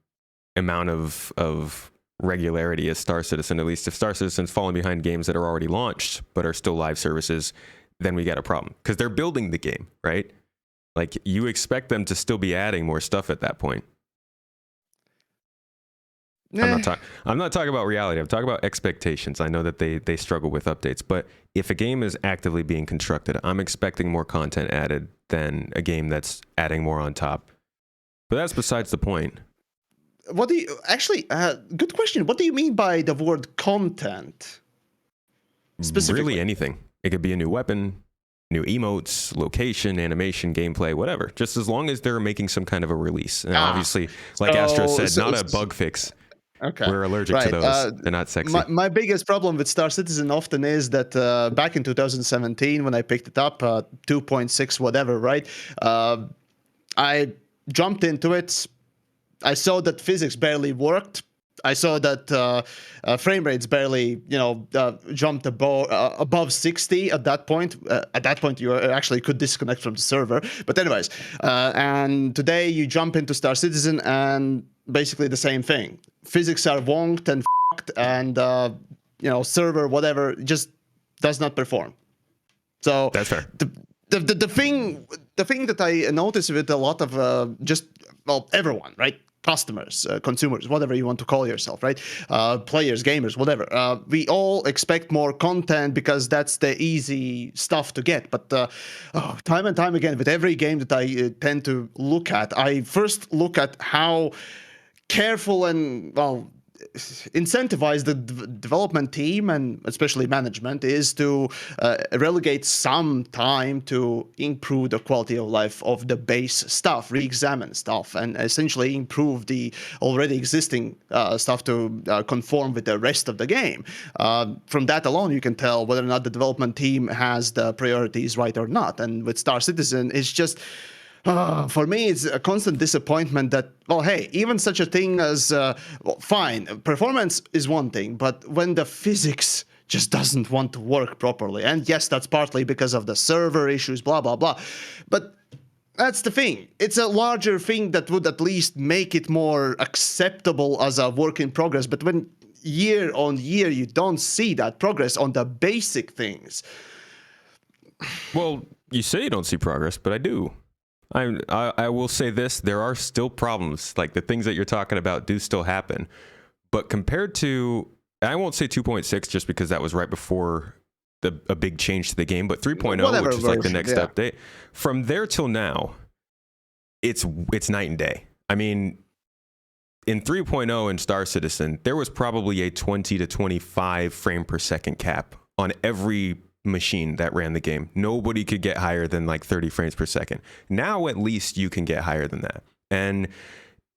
amount of regularity as Star Citizen. At least if Star Citizen's falling behind games that are already launched but are still live services, then we got a problem, because they're building the game, right? Like, you expect them to still be adding more stuff at that point. I'm not talking about reality. I'm talking about expectations. I know that they struggle with updates, but if a game is actively being constructed, I'm expecting more content added than a game that's adding more on top. But that's besides the point. What do you actually? Good question. What do you mean by the word content? Specifically, really anything. It could be a new weapon, new emotes, location, animation, gameplay, whatever. Just as long as they're making some kind of a release. And obviously, like Astro said, not a bug fix. Okay. We're allergic to those. They're not sexy. My biggest problem with Star Citizen often is that back in 2017, when I picked it up, 2.6 whatever, right? I jumped into it. I saw that physics barely worked. I saw that frame rates barely, jumped above 60 at that point. At that point, you actually could disconnect from the server. But anyways, and today you jump into Star Citizen and basically the same thing. Physics are wonked and fucked, and server whatever just does not perform. So that's fair. The thing that I notice with a lot of everyone, right? Customers, consumers, whatever you want to call yourself, right? Players, gamers, whatever. We all expect more content because that's the easy stuff to get. But time and time again, with every game that I tend to look at, I first look at how careful and incentivized the development team and especially management is to relegate some time to improve the quality of life of the base stuff, re-examine stuff, and essentially improve the already existing stuff to conform with the rest of the game. From that alone, you can tell whether or not the development team has the priorities right or not. And with Star Citizen, it's just For me, it's a constant disappointment that, well, hey, even such a thing as, fine, performance is one thing, but when the physics just doesn't want to work properly, and yes, that's partly because of the server issues, blah, blah, blah, but that's the thing. It's a larger thing that would at least make it more acceptable as a work in progress, but when year on year you don't see that progress on the basic things. Well, you say you don't see progress, but I do. I will say this, there are still problems. Like the things that you're talking about do still happen. But compared to, I won't say 2.6 just because that was right before a big change to the game, but 3.0, Whatever which is like the version, next yeah. update, from there till now, it's night and day. I mean, in 3.0 in Star Citizen, there was probably a 20 to 25 frame per second cap on every machine that ran the game. Nobody could get higher than like 30 frames per second. Now at least you can get higher than that. And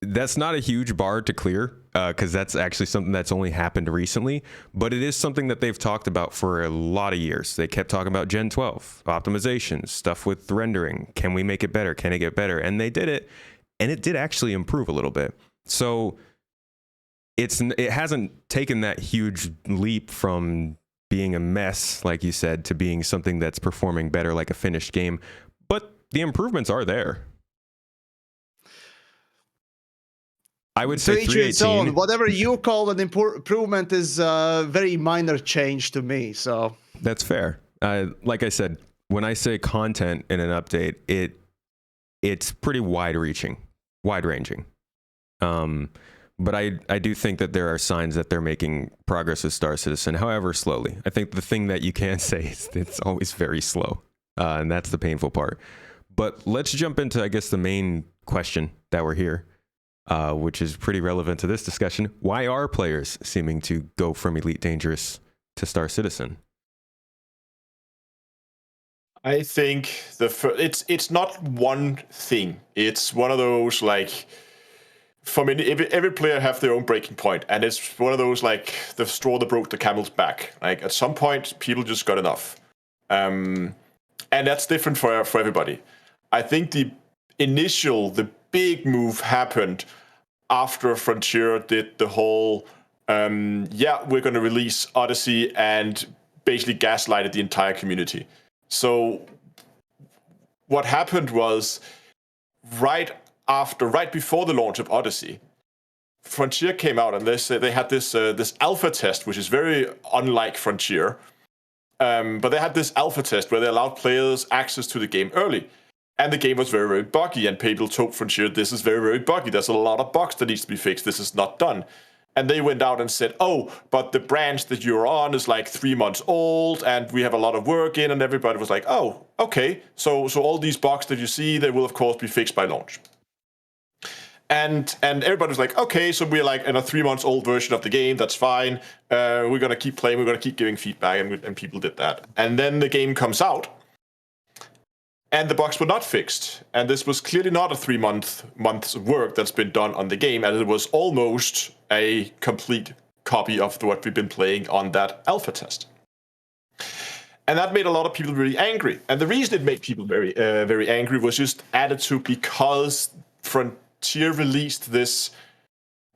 that's not a huge bar to clear because that's actually something that's only happened recently, but it is something that they've talked about for a lot of years. They kept talking about Gen 12, optimizations, stuff with rendering. Can we make it better? Can it get better? And they did it, and it did actually improve a little bit. So it hasn't taken that huge leap from being a mess, like you said, to being something that's performing better like a finished game. But the improvements are there. I would say To each its own. 318. Whatever you call an improvement is a very minor change to me. So That's fair. Like I said, when I say content in an update, it's pretty wide-ranging. But I do think that there are signs that they're making progress with Star Citizen, however slowly. I think the thing that you can say is it's always very slow, and that's the painful part. But let's jump into, I guess, the main question that we're here, which is pretty relevant to this discussion. Why are players seeming to go from Elite Dangerous to Star Citizen? I think it's not one thing. It's one of those like, for me, every player have their own breaking point, and it's one of those like the straw that broke the camel's back. Like at some point, people just got enough, and that's different for everybody. I think the big move happened after Frontier did the whole, we're going to release Odyssey and basically gaslighted the entire community. So what happened was right before the launch of Odyssey, Frontier came out and they had this alpha test, which is very unlike Frontier. But they had this alpha test where they allowed players access to the game early. And the game was very, very buggy, and people told Frontier, this is very, very buggy. There's a lot of bugs that needs to be fixed. This is not done. And they went out and said, oh, but the branch that you're on is like 3 months old, and we have a lot of work in, and everybody was like, oh, okay. So all these bugs that you see, they will, of course, be fixed by launch. And everybody was like, okay, so we're like in a 3 months old version of the game. That's fine. We're going to keep playing. We're going to keep giving feedback, and people did that. And then the game comes out, and the bugs were not fixed. And this was clearly not a 3 months work that's been done on the game, and it was almost a complete copy of what we've been playing on that alpha test. And that made a lot of people really angry. And the reason it made people very, very angry was just attitude, because Frontier released this,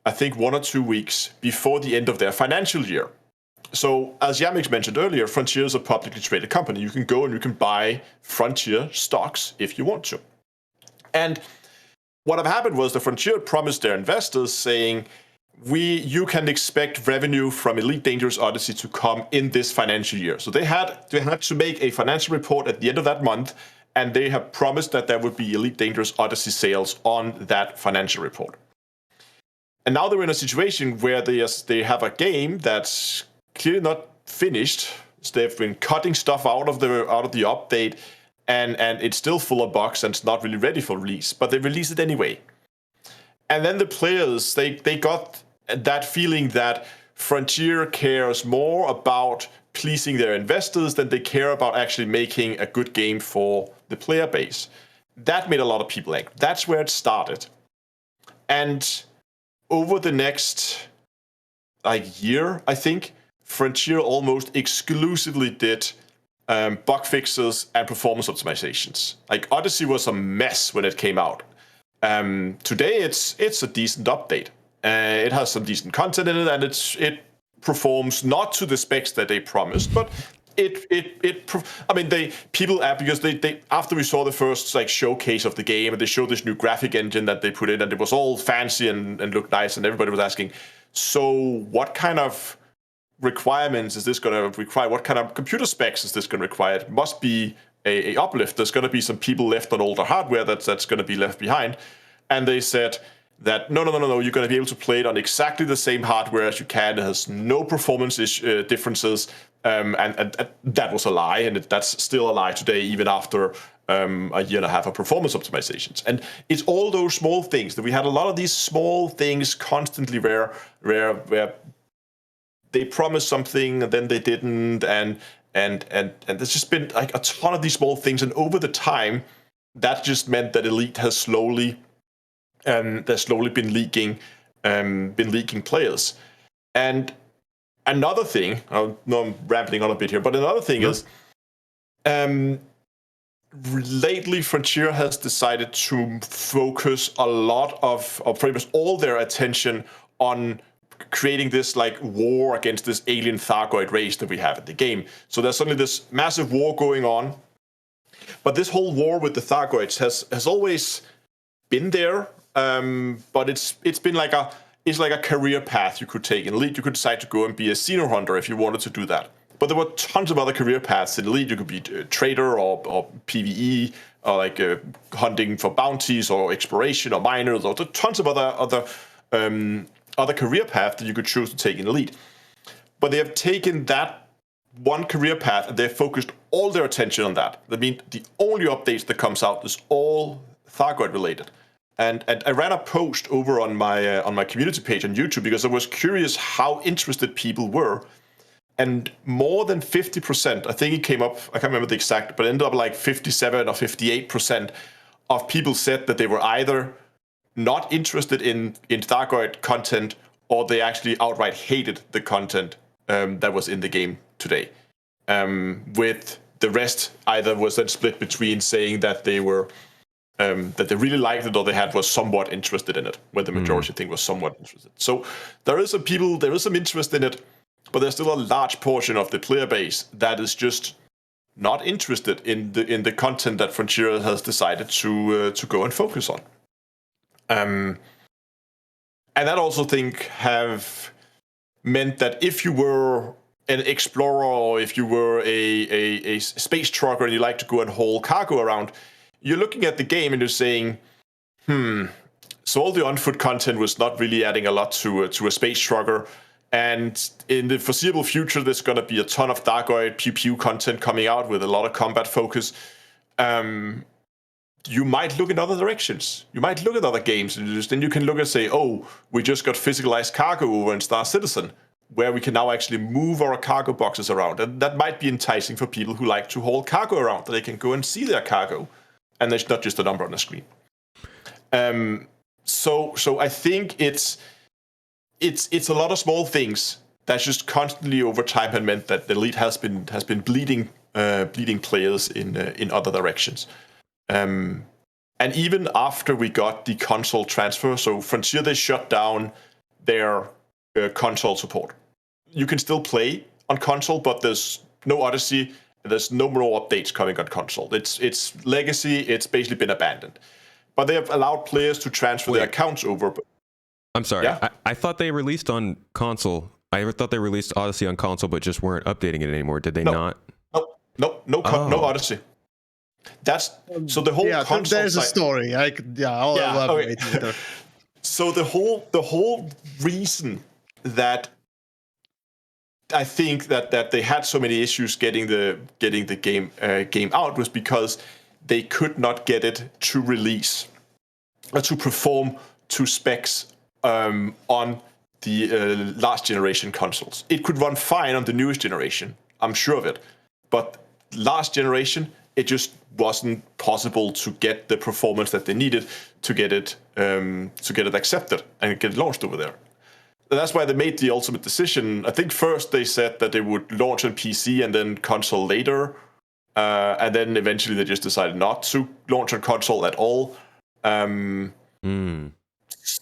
I think, 1 or 2 weeks before the end of their financial year. So, as Yamiks mentioned earlier, Frontier is a publicly traded company. You can go and you can buy Frontier stocks if you want to. And what had happened was the Frontier promised their investors saying, you can expect revenue from Elite Dangerous Odyssey to come in this financial year. So they had to make a financial report at the end of that month, and they have promised that there would be Elite Dangerous Odyssey sales on that financial report. And now they're in a situation where they have a game that's clearly not finished. So they've been cutting stuff out of the update, and it's still full of bugs and it's not really ready for release, but they release it anyway. And then the players, they got that feeling that Frontier cares more about pleasing their investors than they care about actually making a good game for the player base. That made a lot of people angry. That's where it started. And over the next year, I think, Frontier almost exclusively did bug fixes, and performance optimizations. Like Odyssey was a mess when it came out. Today it's a decent update. It has some decent content in it, and it performs not to the specs that they promised, but people because they after we saw the first like showcase of the game, and they showed this new graphic engine that they put in, and it was all fancy and looked nice, and everybody was asking, so what kind of requirements is this going to require? What kind of computer specs is this going to require? It must be a uplift. There's going to be some people left on older hardware that's going to be left behind. And they said that no, you're going to be able to play it on exactly the same hardware as you can. It has no performance differences, and that was a lie, and that's still a lie today, even after a year and a half of performance optimizations. And it's all those small things that we had a lot of these small things constantly where they promised something and then they didn't, and there's just been like a ton of these small things, and over the time, that just meant that Elite has slowly been leaking players. And another thing, I know I'm rambling on a bit here, but another thing is, lately Frontier has decided to focus a lot of pretty much all their attention on creating this like war against this alien Thargoid race that we have in the game. So there's suddenly this massive war going on, but this whole war with the Thargoids has always been there, but it's been like a career path you could take. In Elite, you could decide to go and be a Xeno hunter if you wanted to do that. But there were tons of other career paths in Elite. You could be a trader or PvE, or like hunting for bounties or exploration or miners, or tons of other career paths that you could choose to take in Elite. But they have taken that one career path and they've focused all their attention on that. That means the only updates that comes out is all Thargoid related. And I ran a post over on my community page on YouTube because I was curious how interested people were. And more than 50%, I think it came up, I can't remember the exact, but it ended up like 57 or 58% of people said that they were either not interested in Thargoid content, or they actually outright hated the content that was in the game today. With the rest either was then split between saying that they were that they really liked it, or they was somewhat interested in it, where the majority think was somewhat interested. So there is some interest in it, but there's still a large portion of the player base that is just not interested in the content that Frontier has decided to go and focus on. And that also have meant that if you were an explorer, or if you were a space trucker and you like to go and haul cargo around, you're looking at the game and you're saying, so all the on-foot content was not really adding a lot to a space trucker. And in the foreseeable future, there's going to be a ton of Thargoid pew-pew content coming out with a lot of combat focus. You might look in other directions. You might look at other games, and then you can look and say, oh, we just got physicalized cargo over in Star Citizen, where we can now actually move our cargo boxes around. And that might be enticing for people who like to haul cargo around, that they can go and see their cargo, and there's not just a number on the screen. So I think it's a lot of small things that just constantly over time have meant that the Elite has been bleeding players in other directions. And even after we got the console transfer, so Frontier, they shut down their console support. You can still play on console, but there's no Odyssey, and there's no more updates coming on console. It's legacy. It's basically been abandoned. But they have allowed players to transfer their accounts over. I'm sorry. Yeah? I thought they released on console. I thought they released Odyssey on console, but just weren't updating it anymore. Did they not? No Odyssey. That's so the whole console. There's a story. I'll elaborate later. So the whole reason that I think that they had so many issues getting the game out was because they could not get it to release or to perform to specs on the last generation consoles. It could run fine on the newest generation, I'm sure of it, but last generation it just wasn't possible to get the performance that they needed to get it accepted and get it launched over there. And that's why they made the ultimate decision. I think first they said that they would launch on PC and then console later, and then eventually they just decided not to launch on console at all.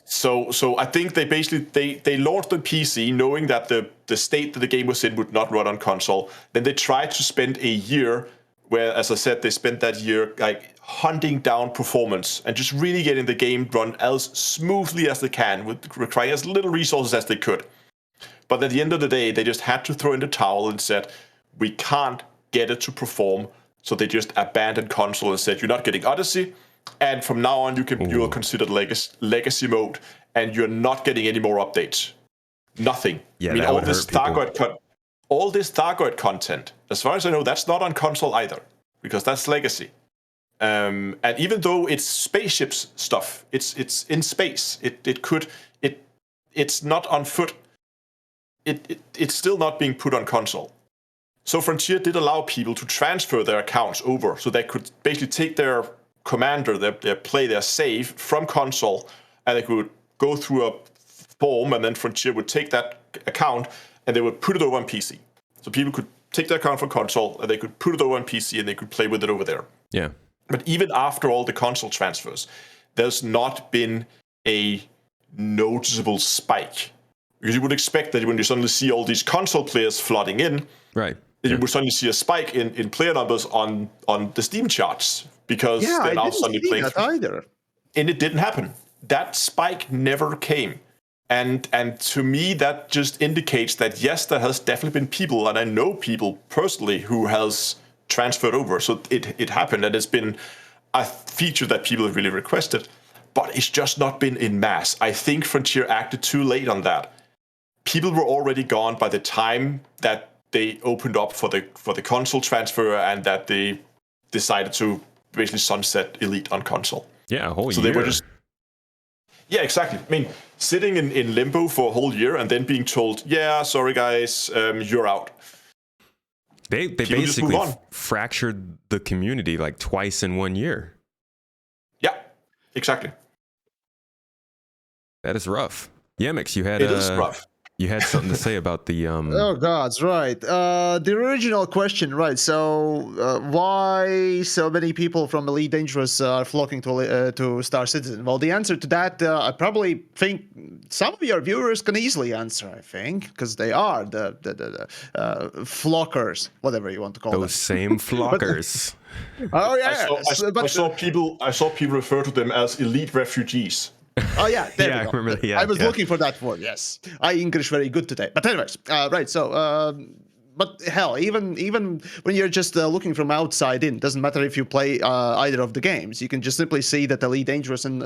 So I think they basically they launched on PC knowing that the state that the game was in would not run on console. Then they tried to spend a year where, as I said, they spent that year like hunting down performance and just really getting the game run as smoothly as they can, with requiring as little resources as they could. But at the end of the day, they just had to throw in the towel and said, we can't get it to perform. So they just abandoned console and said, you're not getting Odyssey. And from now on, you will consider legacy mode, and you're not getting any more updates. Nothing. Yeah, I mean, that would hurt people. All this Thargoid content, as far as I know, that's not on console either, because that's legacy. And even though it's spaceships stuff, it's in space. It's not on foot. It's still not being put on console. So Frontier did allow people to transfer their accounts over, so they could basically take their commander, their save from console, and they could go through a form, and then Frontier would take that account and they would put it over on PC. So people could take their account from console and they could put it over on PC and they could play with it over there. Yeah. But even after all the console transfers, there's not been a noticeable spike. Because you would expect that when you suddenly see all these console players flooding in, right, you would suddenly see a spike in player numbers on the Steam charts, because they're now suddenly playing. That either. And it didn't happen. That spike never came. And to me, that just indicates that, yes, there has definitely been people, and I know people personally who has transferred over. So it happened, and it's been a feature that people have really requested. But it's just not been in mass. I think Frontier acted too late on that. People were already gone by the time that they opened up for the console transfer, and that they decided to basically sunset Elite on console. Yeah, a whole so year. They were just... Yeah, exactly. I mean, sitting in limbo for a whole year and then being told, yeah, sorry guys, you're out. They basically fractured the community like twice in 1 year. Yeah, exactly. That is rough. Yamiks, it is rough. You had something to say about the Oh gods, right. The original question, right? So why so many people from Elite Dangerous are flocking to Star Citizen? Well, the answer to that, I probably think some of your viewers can easily answer. I think because they are the flockers, whatever you want to call them. Those same flockers. Oh yeah. I saw people refer to them as elite refugees. Oh yeah, there yeah, we go. I remember. Yeah, I was looking for that word. Yes, I English very good today. But anyways, right. So, but hell, even when you're just looking from outside in, doesn't matter if you play either of the games. You can just simply see that Elite Dangerous and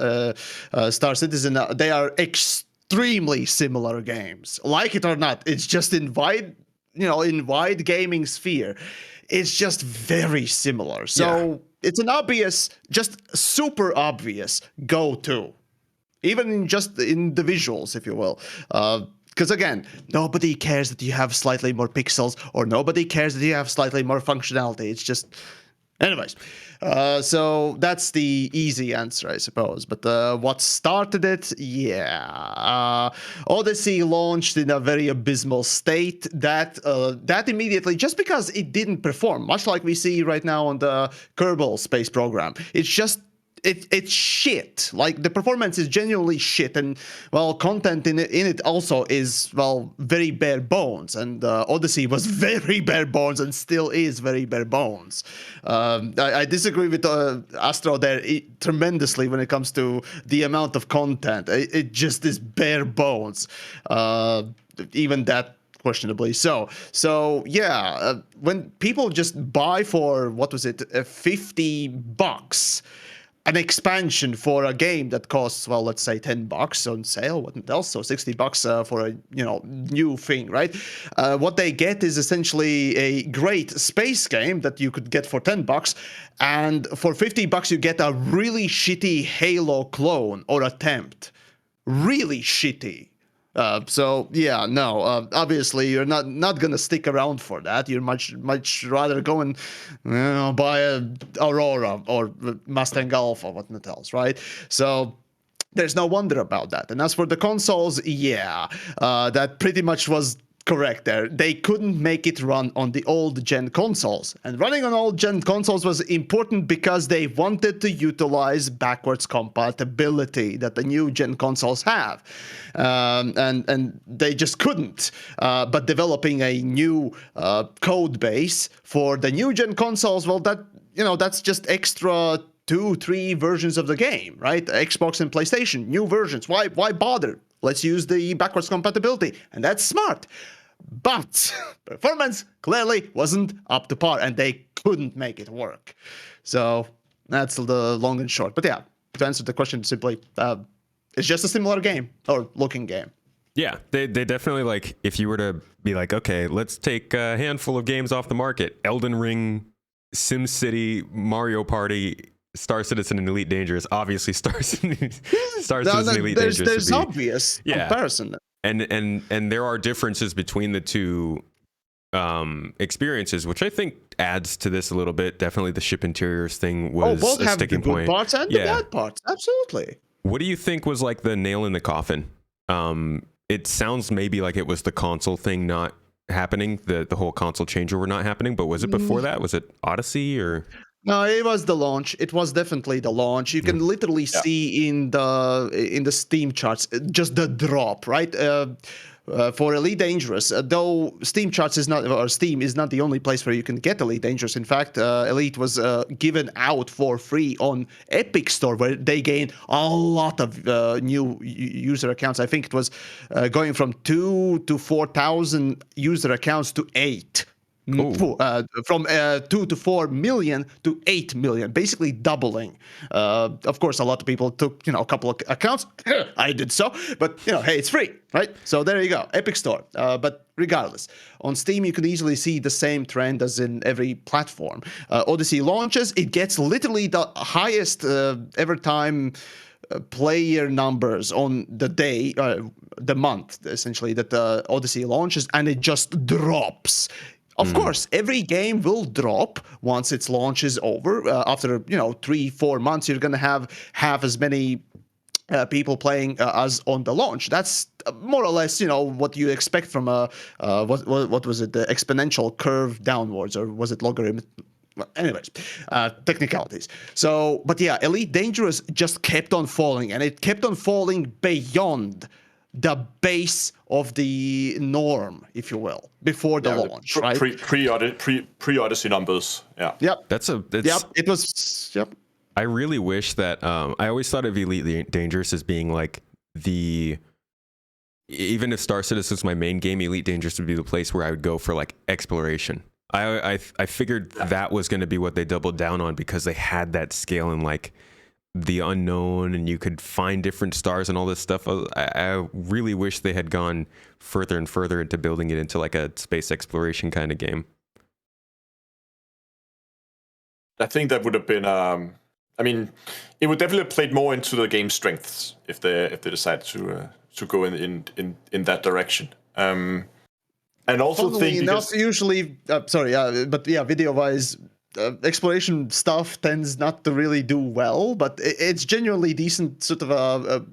Star Citizen, they are extremely similar games. Like it or not, it's just in wide gaming sphere, it's just very similar. So it's an obvious, just super obvious go-to. Even in the visuals, if you will. Because again, nobody cares that you have slightly more pixels, or nobody cares that you have slightly more functionality. It's just... Anyways, so that's the easy answer, I suppose. But what started it? Yeah. Odyssey launched in a very abysmal state that immediately, just because it didn't perform, much like we see right now on the Kerbal space program, it's just... It's shit. Like, the performance is genuinely shit, and well, content in it also is, well, very bare bones. And Odyssey was very bare bones and still is very bare bones. I disagree with Astro there tremendously when it comes to the amount of content. It just is bare bones. Even that questionably so. So yeah, when people just buy for what was it, $50. An expansion for a game that costs, well, let's say $10 on sale, what else? So $60 for a new thing, right? What they get is essentially a great space game that you could get for $10, and for $50 you get a really shitty Halo clone or attempt, really shitty. So yeah, no. Obviously, you're not gonna stick around for that. You're much rather go and buy a Aurora or Mustang Alpha, whatnot else, right? So there's no wonder about that. And as for the consoles, yeah, that pretty much was correct there. They couldn't make it run on the old gen consoles. And running on old gen consoles was important because they wanted to utilize backwards compatibility that the new gen consoles have. And they just couldn't. But developing a new code base for the new gen consoles, well, that's just extra 2-3 versions of the game, right? Xbox and PlayStation, new versions. Why bother? Let's use the backwards compatibility, and that's smart. But performance clearly wasn't up to par, and they couldn't make it work. So that's the long and short. But yeah, to answer the question simply, it's just a similar game or looking game. Yeah, they definitely, like, if you were to be like, okay, let's take a handful of games off the market: Elden Ring, SimCity, Mario Party, Star Citizen, and Elite Dangerous. Obviously, Star Citizen, Elite Dangerous. There's obvious comparison. And there are differences between the two experiences, which I think adds to this a little bit. Definitely, the ship interiors thing was both a have sticking the good point. parts and the bad parts. Absolutely. What do you think was like the nail in the coffin? It sounds maybe like it was the console thing not happening, the whole console changeover not happening, but was it before that? Was it Odyssey or? No, it was the launch. It was definitely the launch. You can literally see in the Steam charts just the drop, right? For Elite Dangerous, though Steam charts is not, or Steam is not the only place where you can get Elite Dangerous. In fact, Elite was given out for free on Epic Store, where they gained a lot of new user accounts. I think it was going from 2,000 to 4,000 user accounts to 8. From 2 to 4 million to 8 million, basically doubling. Of course, a lot of people took a couple of accounts. I did so, but hey, it's free, right? So there you go, Epic Store. But regardless, on Steam you can easily see the same trend as in every platform. Odyssey launches, it gets literally the highest ever time player numbers on the day, the month essentially that Odyssey launches, and it just drops. Of course, every game will drop once its launch is over. After 3-4 months, you're gonna have half as many people playing as on the launch. That's more or less what you expect from a what was it, the exponential curve downwards, or was it logarithmic? Well, anyways, technicalities. So, but yeah, Elite Dangerous just kept on falling, and it kept on falling beyond the base of the norm, if you will, before the launch, right? Pre-Odyssey numbers. Yeah. Yep. That's Yep. It was. Yep. I really wish that I always thought of Elite Dangerous as being like even if Star Citizen is my main game, Elite Dangerous would be the place where I would go for like exploration. I figured that was going to be what they doubled down on, because they had that scale and like the unknown, and you could find different stars and all this stuff. I really wish they had gone further and further into building it into like a space exploration kind of game. I think that would have been. I mean, it would definitely have played more into the game's strengths if they decided to go in that direction. And also, funnily enough, usually, but yeah, video-wise, exploration stuff tends not to really do well, but it's genuinely decent, sort of a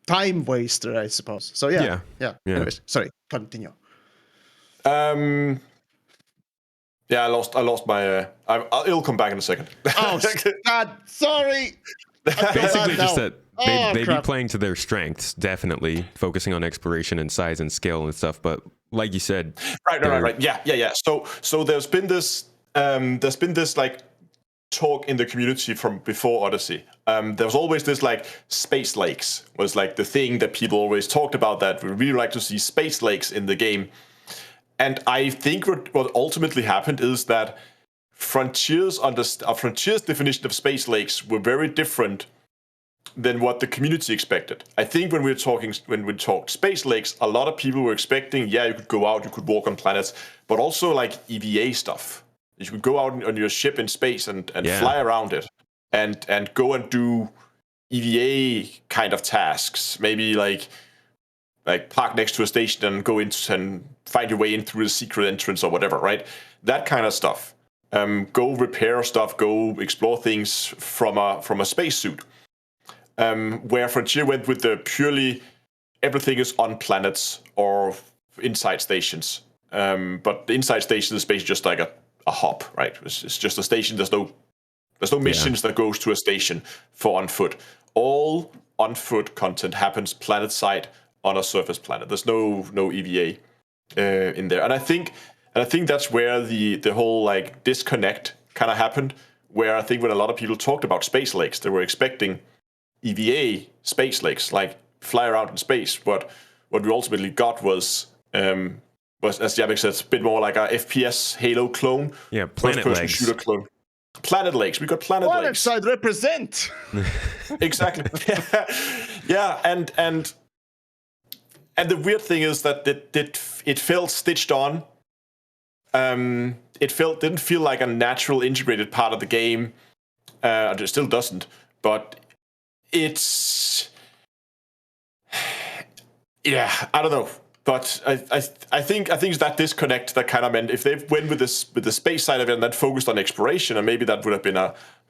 time waster, I suppose. So yeah. Anyways, sorry, continue. Yeah, I lost my. It'll come back in a second. Oh God, sorry. Basically, just that they'd be playing to their strengths, definitely focusing on exploration and size and scale and stuff. But like you said, right. Yeah. So there's been this like talk in the community from before Odyssey. There was always this like space lakes was like the thing that people always talked about, that we really like to see space lakes in the game. And I think what ultimately happened is that Frontier's definition of space lakes were very different than what the community expected. I think when we talked space lakes, a lot of people were expecting, you could go out, you could walk on planets, but also like EVA stuff. You could go out on your ship in space and fly around it and go and do EVA kind of tasks. Maybe like park next to a station and go in and find your way in through the secret entrance or whatever, right? That kind of stuff. Go repair stuff, go explore things from a spacesuit. Where Frontier went with the purely everything is on planets or inside stations. But the inside station is basically just like a hop, right? It's just a station. There's no missions that goes to a station for on foot. All on foot content happens planet side on a surface planet. There's no EVA in there, and I think that's where the whole like disconnect kind of happened. Where I think when a lot of people talked about space lakes, they were expecting EVA space lakes, like fly around in space. But what we ultimately got was as Yamiks said, a bit more like a FPS Halo clone. Yeah, planet first-person legs. shooter clone. Planet lakes. We got planet lakes. Side represent. Exactly. Yeah, and the weird thing is that it felt stitched on. It didn't feel like a natural integrated part of the game. It still doesn't, but it's I don't know. But I think it's that disconnect that kind of meant if they went with the space side of it and then focused on exploration, and maybe that would have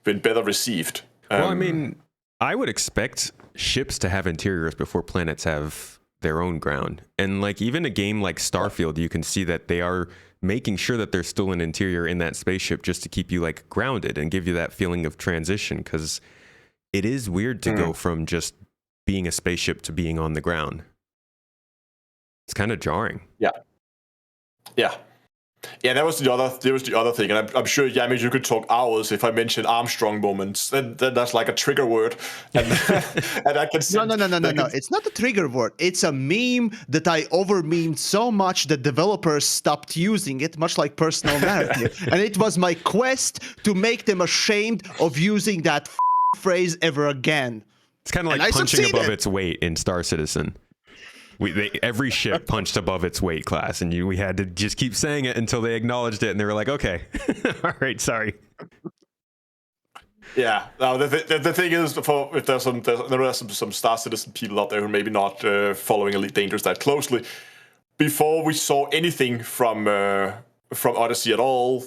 been better received. Well, I mean, I would expect ships to have interiors before planets have their own ground. And like even a game like Starfield, you can see that they are making sure that there's still an interior in that spaceship just to keep you like grounded and give you that feeling of transition, because it is weird to go from just being a spaceship to being on the ground. It's kind of jarring. Yeah. That was the other thing, and I'm sure Yamiks, you could talk hours if I mentioned Armstrong moments. Then that's like a trigger word, and and I can see, No. It's not a trigger word. It's a meme that I over-memed so much that developers stopped using it, much like personal narrative. And it was my quest to make them ashamed of using that phrase ever again. It's kind of like punching above its weight in Star Citizen. Every ship punched above its weight class, and we had to just keep saying it until they acknowledged it, and they were like, "Okay, all right, sorry." Yeah. Now the thing is, if there are some Star Citizen people out there who maybe not following Elite Dangerous that closely, before we saw anything from Odyssey at all,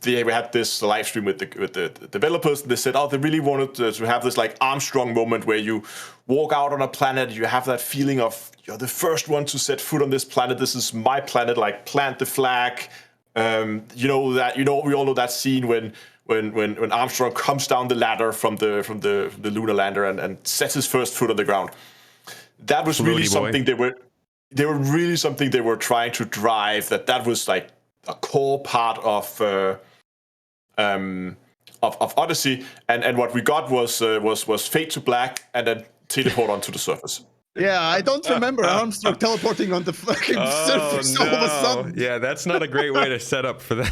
we had this live stream with the developers, and they said, they really wanted to have this like Armstrong moment where you walk out on a planet, you have that feeling of you're the first one to set foot on this planet. This is my planet. Like plant the flag. We all know that scene when Armstrong comes down the ladder from the lunar lander and sets his first foot on the ground. That was really something they were trying to drive. That was like a core part of Odyssey, and what we got was fade to black and then teleport onto the surface. Yeah, I don't remember Armstrong teleporting on the fucking surface all of a sudden. Yeah, that's not a great way to set up for that.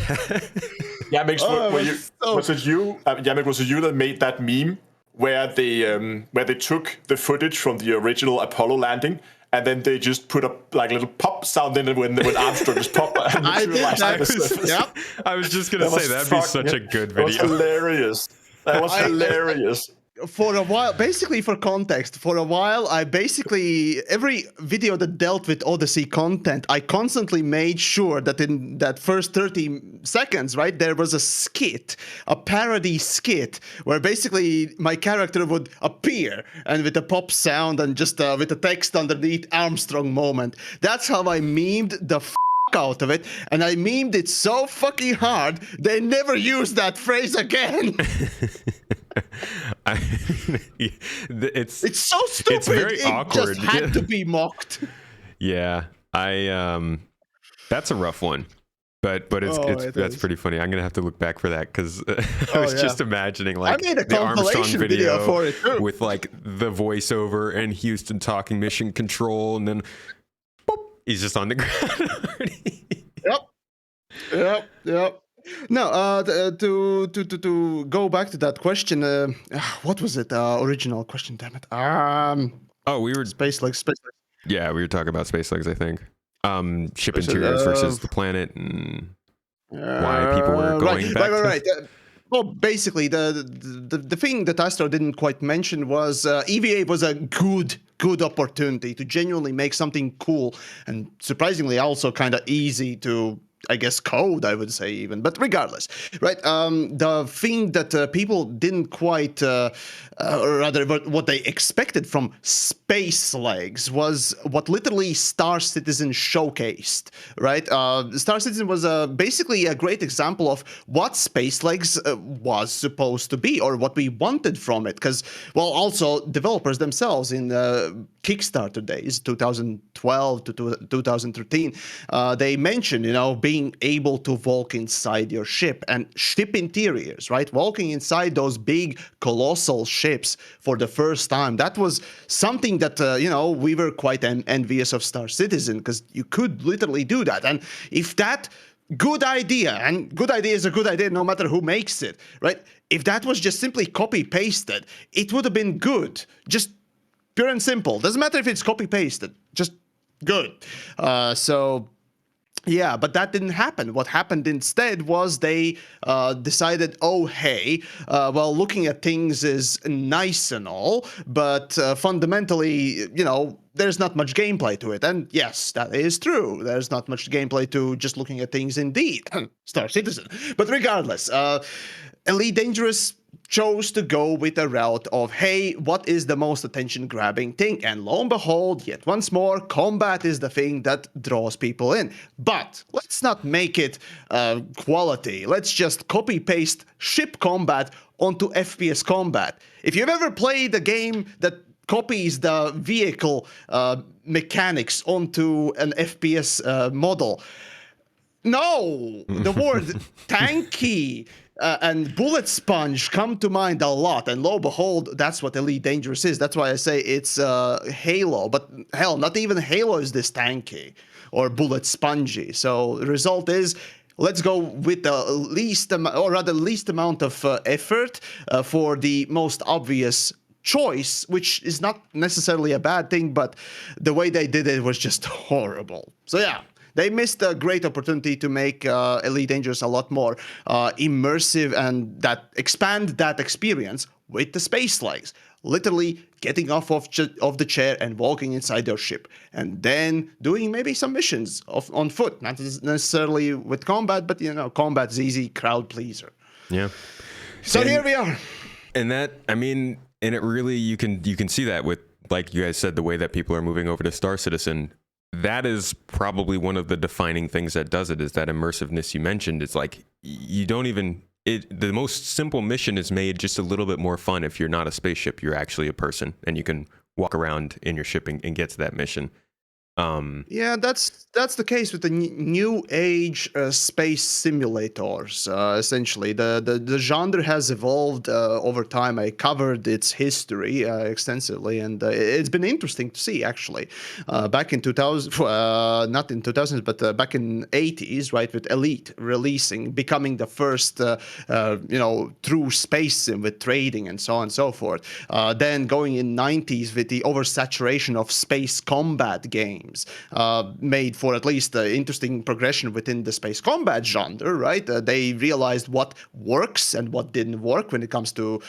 Yamiks, was it you? Yamiks, was it you that made that meme where they took the footage from the original Apollo landing? And then they just put a like little pop sound in it when Armstrong just popped. I was just gonna say that'd be such a good video. That was hilarious. That was hilarious. For a while, basically for context, I basically, every video that dealt with Odyssey content, I constantly made sure that in that first 30 seconds, right, there was a skit, a parody skit, where basically my character would appear and with a pop sound and just with a text underneath Armstrong moment. That's how I memed the out of it, and I memed it so fucking hard they never used that phrase again. It's so stupid. It's very awkward. It just had to be mocked. Yeah, that's a rough one, but that's pretty funny. I'm gonna have to look back for that because I was just imagining like I made a the Armstrong video for it too, with like the voiceover and Houston talking mission control, and then boop, he's just on the ground. Yep. No, to go back to that question, what was it? Original question, damn it. We were space legs. Yeah, we were talking about space legs, I think. Ship interiors versus the planet and why people were going back. Right. Well, basically, the thing that Astro didn't quite mention was EVA was a good opportunity to genuinely make something cool and surprisingly also kind of easy to I guess code, I would say even, but regardless, right? The thing that people didn't quite, or rather, what they expected from Space Legs was what literally Star Citizen showcased, right? Star Citizen was basically a great example of what Space Legs was supposed to be, or what we wanted from it. Because, well, also developers themselves in Kickstarter days, 2012 to 2013, they mentioned, being able to walk inside your ship and ship interiors, right? Walking inside those big, colossal ships for the first time. That was something that, we were quite envious of Star Citizen, because you could literally do that. And if that good idea, and good idea is a good idea no matter who makes it, right? If that was just simply copy-pasted, it would have been good. Just pure and simple. Doesn't matter if it's copy-pasted. Just good. Yeah, but that didn't happen. What happened instead was they decided, oh, hey, well, looking at things is nice and all, but fundamentally, there's not much gameplay to it. And yes, that is true. There's not much gameplay to just looking at things indeed. Star Citizen. But regardless, Elite Dangerous chose to go with a route of, hey, what is the most attention-grabbing thing? And lo and behold, yet once more, combat is the thing that draws people in. But let's not make it quality. Let's just copy-paste ship combat onto FPS combat. If you've ever played a game that copies the vehicle mechanics onto an FPS model, no, the word tanky and bullet sponge come to mind a lot, and lo and behold, that's what Elite Dangerous is. That's why I say it's Halo, but hell, not even Halo is this tanky or bullet spongy. So the result is, let's go with the least amount of effort for the most obvious choice, which is not necessarily a bad thing, but the way they did it was just horrible. So yeah. They missed a great opportunity to make Elite Dangerous a lot more immersive and that expand that experience with the Space Legs. Literally getting off of the chair and walking inside your ship, and then doing maybe some missions on foot, not necessarily with combat, but combat's easy, crowd pleaser. Yeah. So here we are. And that, and it really, you can see that with, like you guys said, the way that people are moving over to Star Citizen. That is probably one of the defining things that does it, is that immersiveness you mentioned. It's like you don't even, the most simple mission is made just a little bit more fun if you're not a spaceship, you're actually a person, and you can walk around in your ship and get to that mission. Yeah, that's the case with the new age space simulators. Essentially, the genre has evolved over time. I covered its history extensively, and it's been interesting to see. Actually, back in 2000, not in 2000s, but back in 80s, right, with Elite becoming the first, true space sim with trading and so on and so forth. Then going in 90s with the oversaturation of space combat games. Made for at least interesting progression within the space combat genre, right? They realized what works and what didn't work when it comes to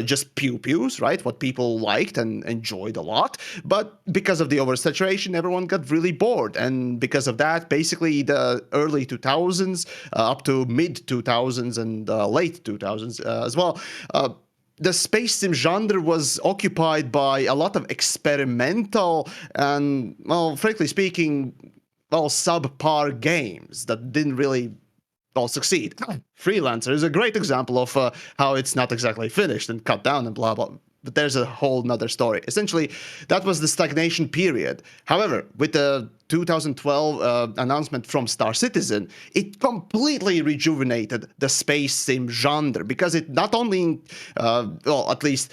just pew-pews, right? What people liked and enjoyed a lot. But because of the oversaturation, everyone got really bored. And because of that, basically the early 2000s up to mid-2000s and late 2000s as well, the space sim genre was occupied by a lot of experimental and, well, frankly speaking, subpar games that didn't really, succeed. Freelancer is a great example of how it's not exactly finished and cut down and blah, blah. But there's a whole nother story. Essentially, that was the stagnation period. However, with the 2012 announcement from Star Citizen, it completely rejuvenated the space sim genre, because it not only, at least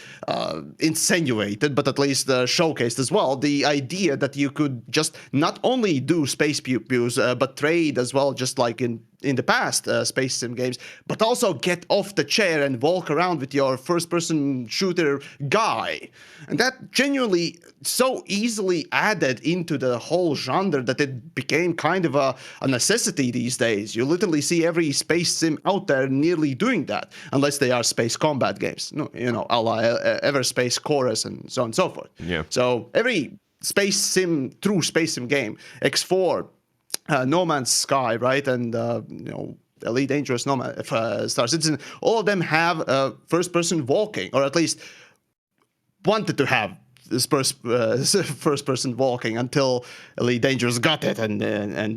insinuated, but at least showcased as well the idea that you could just not only do space pew-pews, but trade as well, just like in the past space sim games, but also get off the chair and walk around with your first-person shooter guy. And that genuinely so easily added into the whole genre that it became kind of a necessity these days. You literally see every space sim out there nearly doing that, unless they are space combat games, a la Everspace Chorus and so on and so forth. Yeah. So every true space sim game, X4, No Man's Sky, right, and Elite Dangerous, Star Citizen, all of them have first-person walking, or at least wanted to have this first-person walking until Elite Dangerous got it, and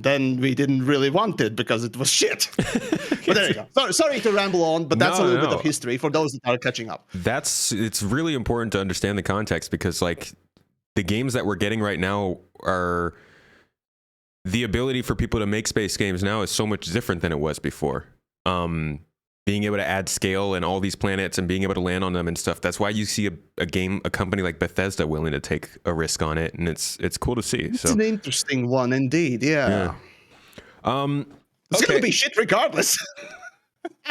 then we didn't really want it because it was shit. But there you go. Sorry to ramble on, but that's a little bit of history for those that are catching up. It's really important to understand the context, because like the games that we're getting right now are, the ability for people to make space games now is so much different than it was before. Being able to add scale and all these planets and being able to land on them and stuff. That's why you see a company like Bethesda willing to take a risk on it, and it's cool to see. It's an interesting one indeed. Yeah. It's gonna be shit regardless.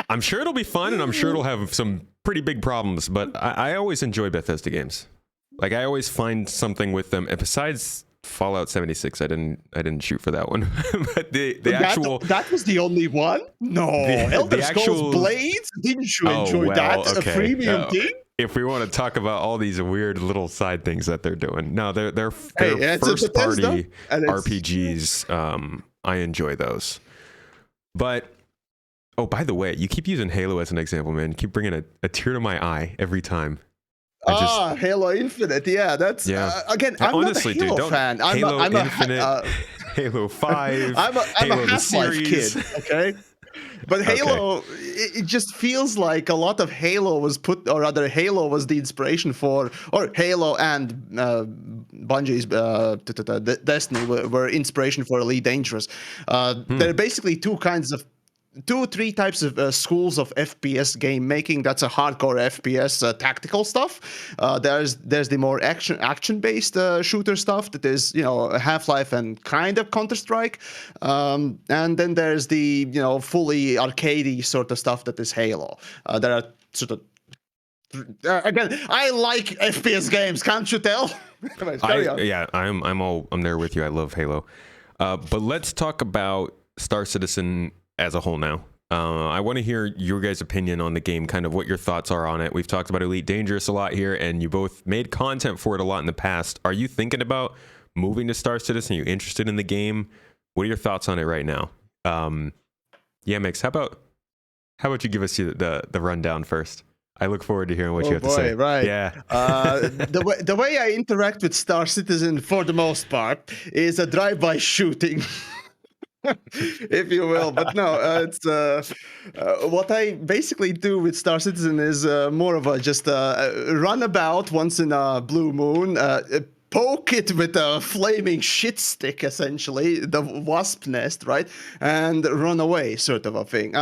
I'm sure it'll be fun, and I'm sure it'll have some pretty big problems. But I always enjoy Bethesda games. Like, I always find something with them. And besides Fallout 76, I didn't shoot for that one. But that was the only one. No, Elder Scrolls Blades. Didn't you enjoy that? Okay. A freemium thing. If we want to talk about all these weird little side things that they're doing, no, they're first party RPGs. I enjoy those. But by the way, you keep using Halo as an example, man. You keep bringing a tear to my eye every time. Halo Infinite, that's again. I'm honestly, not a Halo fan. I'm Infinite, Halo 5. I'm Halo a Half-Life kid, okay. But Halo, it just feels like a lot of Halo was Halo was the inspiration for, or Halo and Bungie's Destiny were inspiration for Elite Dangerous. There are basically three types of schools of FPS game making. That's a hardcore FPS tactical stuff. There's the more action based shooter stuff that is Half-Life and kind of Counter-Strike, and then there's the fully arcadey sort of stuff that is Halo. There are sort of again, I like FPS games. Can't you tell? I'm there with you. I love Halo. But let's talk about Star Citizen as a whole now. I want to hear your guys' opinion on the game, kind of what your thoughts are on it. We've talked about Elite Dangerous a lot here, and you both made content for it a lot in the past. Are you thinking about moving to Star Citizen? Are you interested in the game? What are your thoughts on it right now? Yamiks, how about you give us the rundown first? I look forward to hearing what you have to say. Right. Yeah. The way I interact with Star Citizen for the most part is a drive-by shooting. If you will, but no, it's what I basically do with Star Citizen is more of a just run about once in a blue moon, poke it with a flaming shit stick, essentially, the wasp nest, right, and run away, sort of a thing.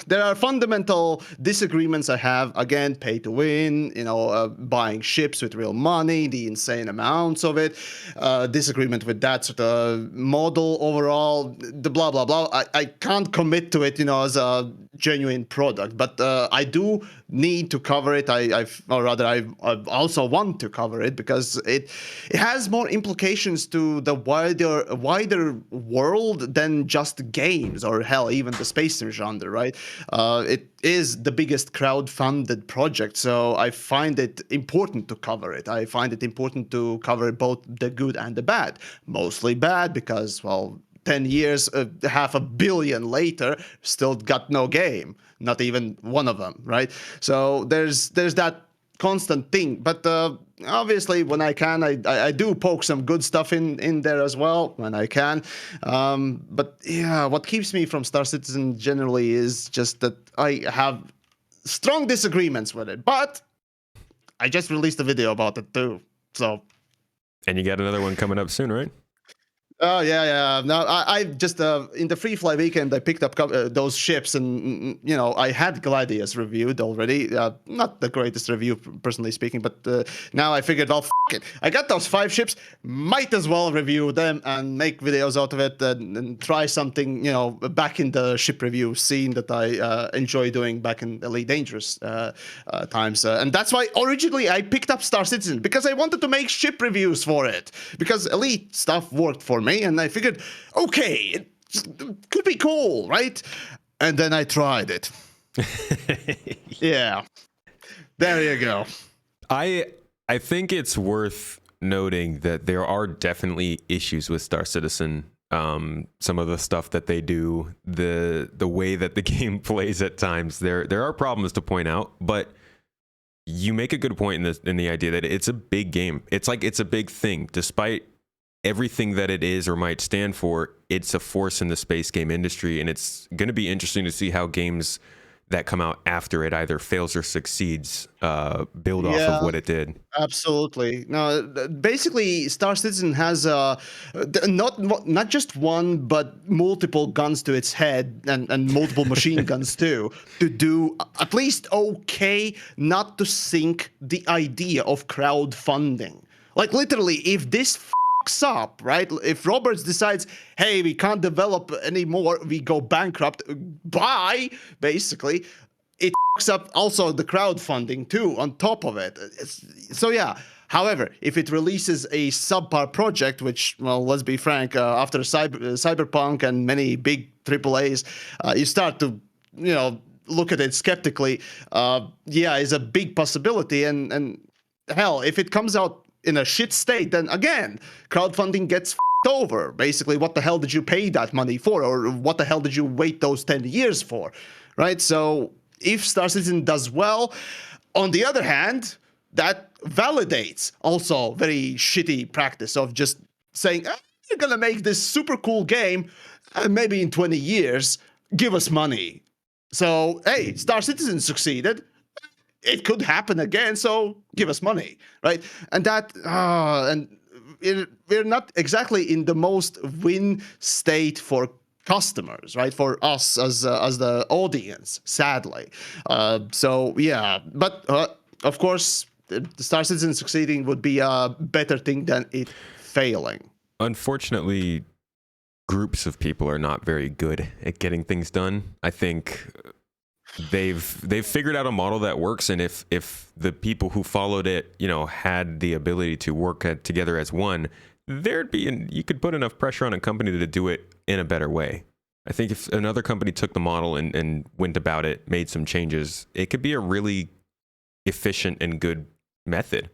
There are fundamental disagreements I have. Again, pay to win, buying ships with real money, the insane amounts of it, disagreement with that sort of model overall, the blah, blah, blah. I can't commit to it, as a genuine product, but I do need to cover it. I also want to cover it because it has more implications to the wider world than just games, or hell, even the space sim genre, right? It is the biggest crowd-funded project, so I find it important to cover it. I find it important to cover both the good and the bad. Mostly bad because, 10 years, $500 million later, still got no game. Not even one of them, right? So there's that constant thing. But obviously, when I can, I do poke some good stuff in there as well when I can. But yeah, what keeps me from Star Citizen generally is just that I have strong disagreements with it. But I just released a video about it too. So. And you got another one coming up soon, right? Oh, yeah. No, I just, in the Free Fly weekend, I picked up those ships, and, I had Gladius reviewed already. Not the greatest review, personally speaking, but now I figured, f it. I got those 5 ships, might as well review them and make videos out of it and try something, back in the ship review scene that I enjoy doing back in Elite Dangerous times. And that's why originally I picked up Star Citizen, because I wanted to make ship reviews for it, because Elite stuff worked for me. And I figured, okay, it could be cool, right? And then I tried it. Yeah. There you go. I think it's worth noting that there are definitely issues with Star Citizen some of the stuff that they do, the way that the game plays at times. There are problems to point out, but you make a good point in the idea that it's a big game. It's a big thing, despite everything that it is or might stand for. It's a force in the space game industry, and it's going to be interesting to see how games that come out after it either fails or succeeds build off of what it did. Absolutely. No, basically, Star Citizen has not just one, but multiple guns to its head and multiple machine guns too, to do at least okay not to sink the idea of crowdfunding. Like literally, if this up, right? If Roberts decides, hey, we can't develop anymore, we go bankrupt, bye, basically, it fucks up also the crowdfunding too on top of it. So yeah. However, if it releases a subpar project, which, well, let's be frank, after Cyberpunk and many big AAAs, you start to, look at it skeptically. Is a big possibility. And hell, if it comes out in a shit state, then again, crowdfunding gets over. Basically, what the hell did you pay that money for, or what the hell did you wait those 10 years for, right? So if Star Citizen does well, on the other hand, that validates also very shitty practice of just saying, you're gonna make this super cool game, maybe in 20 years, give us money. So, hey, Star Citizen succeeded. It could happen again, so give us money, right? And we're not exactly in the most win state for customers, right? For us as the audience, sadly. But of course, the Star Citizen succeeding would be a better thing than it failing. Unfortunately, groups of people are not very good at getting things done. I think they've figured out a model that works, and if the people who followed it, had the ability to work together as one, you could put enough pressure on a company to do it in a better way. I think if another company took the model and went about it, made some changes, it could be a really efficient and good method.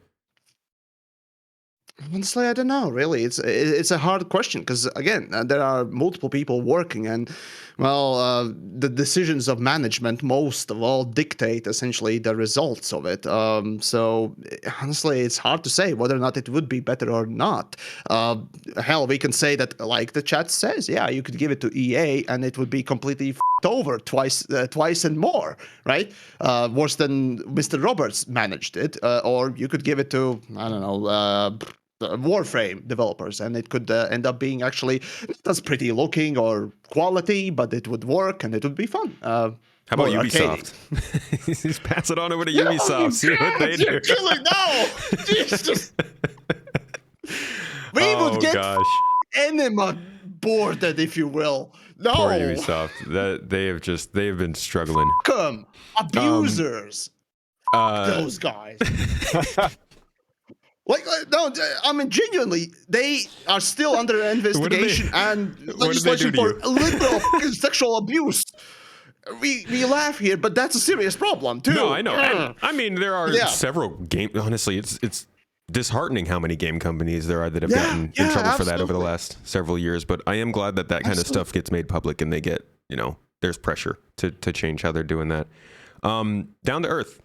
Honestly, I don't know. Really, it's a hard question because again, there are multiple people working, and the decisions of management most of all dictate essentially the results of it. So honestly, it's hard to say whether or not it would be better or not. Hell, we can say that, like the chat says, yeah, you could give it to EA and it would be completely over twice and more, right? Worse than Mr. Roberts managed it, or you could give it to, I don't know, Warframe developers, and it could end up being actually not as pretty looking or quality, but it would work and it would be fun. How about Ubisoft? Just pass it on over to Ubisoft. See what they do. No, Jesus. We would get Enema boarded, if you will. No. Poor Ubisoft. They have been struggling. Come, abusers. Those guys. No, I mean, genuinely, they are still under investigation and legislation for literal sexual abuse. We laugh here, but that's a serious problem, too. No, I know. I mean, there are several game. Honestly, it's disheartening how many game companies there are that have gotten in trouble for that over the last several years. But I am glad that kind of stuff gets made public and they get, there's pressure to change how they're doing that. DownToEarth.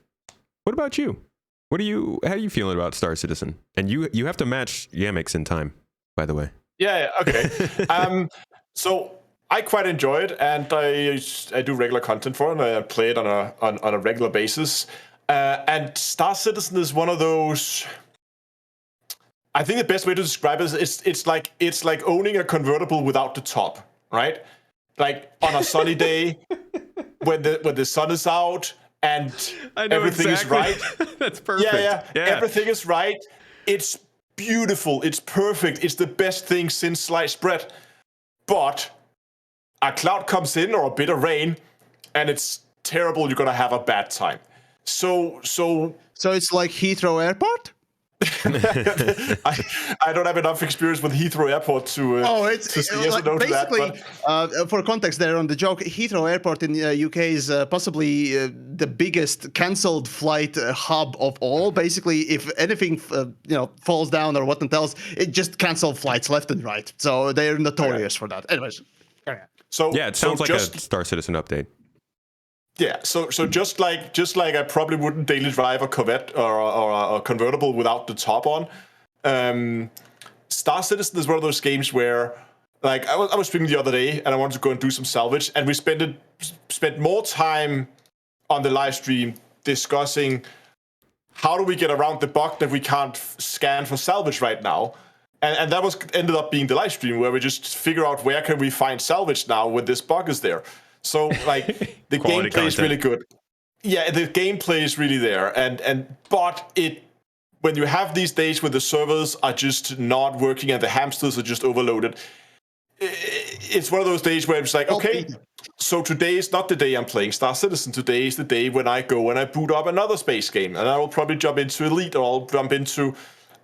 What about you? How are you feeling about Star Citizen? And you have to match Yamiks in time, by the way. Yeah, okay. So I quite enjoy it, and I do regular content for it, and I play it on a regular basis. And Star Citizen is one of those. I think the best way to describe it is it's like owning a convertible without the top, right? Like on a sunny day when the sun is out. And everything is right. That's perfect. Yeah. Everything is right. It's beautiful. It's perfect. It's the best thing since sliced bread. But a cloud comes in or a bit of rain, and it's terrible. You're gonna have a bad time. So it's like Heathrow Airport? I don't have enough experience with Heathrow Airport to say yes or no to that. But for context there on the joke, Heathrow Airport in the UK is possibly the biggest cancelled flight hub of all. Basically, if anything falls down or what else, it just cancel flights left and right. So they're notorious for that. Anyways, so yeah, it sounds like just a Star Citizen update. Yeah, so just like I probably wouldn't daily drive a Corvette or a convertible without the top on. Star Citizen is one of those games where, like, I was streaming the other day and I wanted to go and do some salvage, and we spent more time on the live stream discussing how do we get around the bug that we can't scan for salvage right now. And that ended up being the live stream where we just figure out where can we find salvage now when this bug is there. So, like, the gameplay is really good. Yeah, the gameplay is really there, but when you have these days where the servers are just not working and the hamsters are just overloaded, it's one of those days where it's like, okay, so today is not the day I'm playing Star Citizen. Today is the day when I go and I boot up another space game, and I will probably jump into Elite, or I'll jump into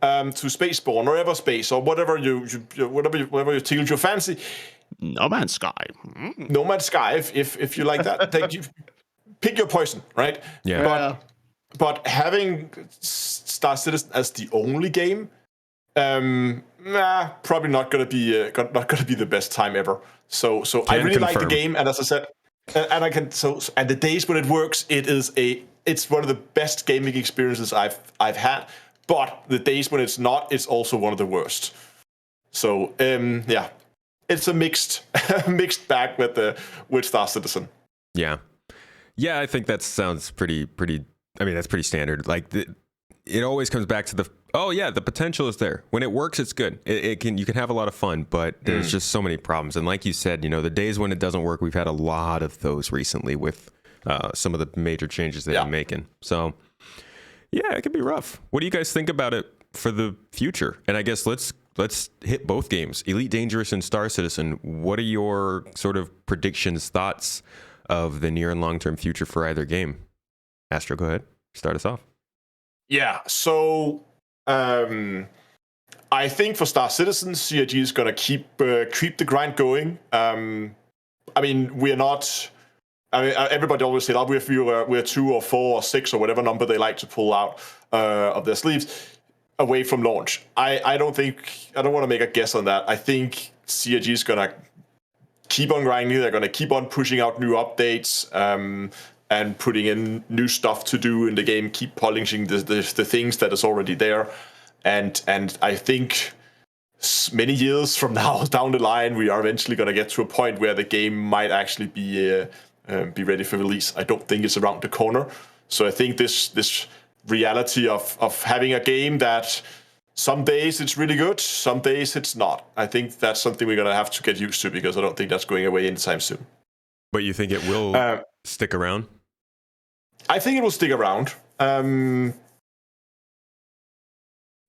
to Spaceborne or Everspace or whatever whatever you tickle your fancy. No Man's Sky. No Man's Sky, if you like that. Pick your poison, right? Yeah. But having Star Citizen as the only game, probably not gonna be the best time ever. So I really like the game, and as I said, and the days when it works, it's one of the best gaming experiences I've had. But the days when it's not, it's also one of the worst. So yeah. It's a mixed bag with Star Citizen. Yeah, I think that sounds pretty. I mean, that's pretty standard. Like it always comes back to the potential is there. When it works, it's good. You can have a lot of fun, but there's just so many problems. And like you said, the days when it doesn't work, we've had a lot of those recently with some of the major changes they've been making. So yeah, it can be rough. What do you guys think about it for the future? And I guess let's hit both games, Elite Dangerous and Star Citizen. What are your sort of predictions, thoughts of the near and long-term future for either game? Astro, go ahead. Start us off. Yeah, so I think for Star Citizen, CIG is going to keep the grind going. I mean, we're not... everybody always said, we're 2 or 4 or 6 or whatever number they like to pull out of their sleeves away from launch. I don't want to make a guess on that. I think CIG is going to keep on grinding. They're going to keep on pushing out new updates and putting in new stuff to do in the game, keep polishing the things that is already there. And I think many years from now down the line, we are eventually going to get to a point where the game might actually be ready for release. I don't think it's around the corner. So I think this reality of having a game that some days it's really good, some days it's not. I think that's something we're going to have to get used to, because I don't think that's going away anytime soon. But you think it will stick around? I think it will stick around.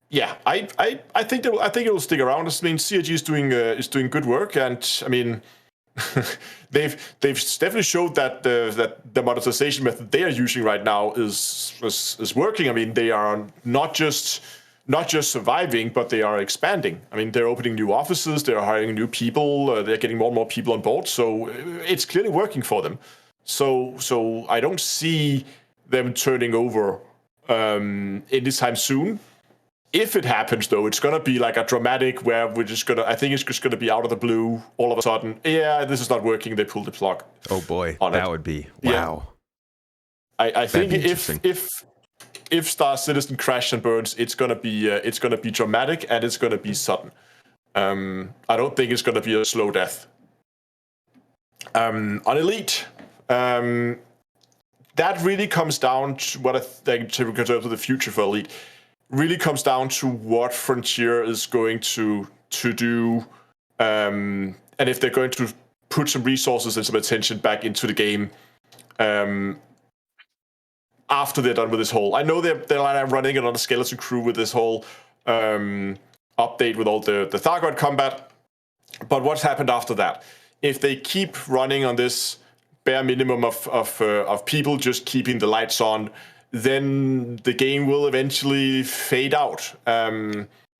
Yeah, I think it will stick around. I mean, CIG is doing good work, and I mean, they've definitely showed that the monetization method they are using right now is working. I mean, they are not just surviving, but they are expanding. I mean, they're opening new offices, they're hiring new people, they're getting more and more people on board. So it's clearly working for them. So I don't see them turning over anytime soon. If it happens, though, it's gonna be like a dramatic where I think it's just gonna be out of the blue, all of a sudden, yeah, this is not working, they pull the plug. Oh boy, that would be, wow. Yeah. I think if Star Citizen crash and burns, it's gonna be dramatic, and it's gonna be sudden. I don't think it's gonna be a slow death. On Elite, that really comes down to what I think to the future for Elite. Really comes down to what Frontier is going to do, and if they're going to put some resources and some attention back into the game after they're done with this whole. I know they're running it on a skeleton crew with this whole update with all the Thargoid combat, but what's happened after that? If they keep running on this bare minimum of people just keeping the lights on, then the game will eventually fade out.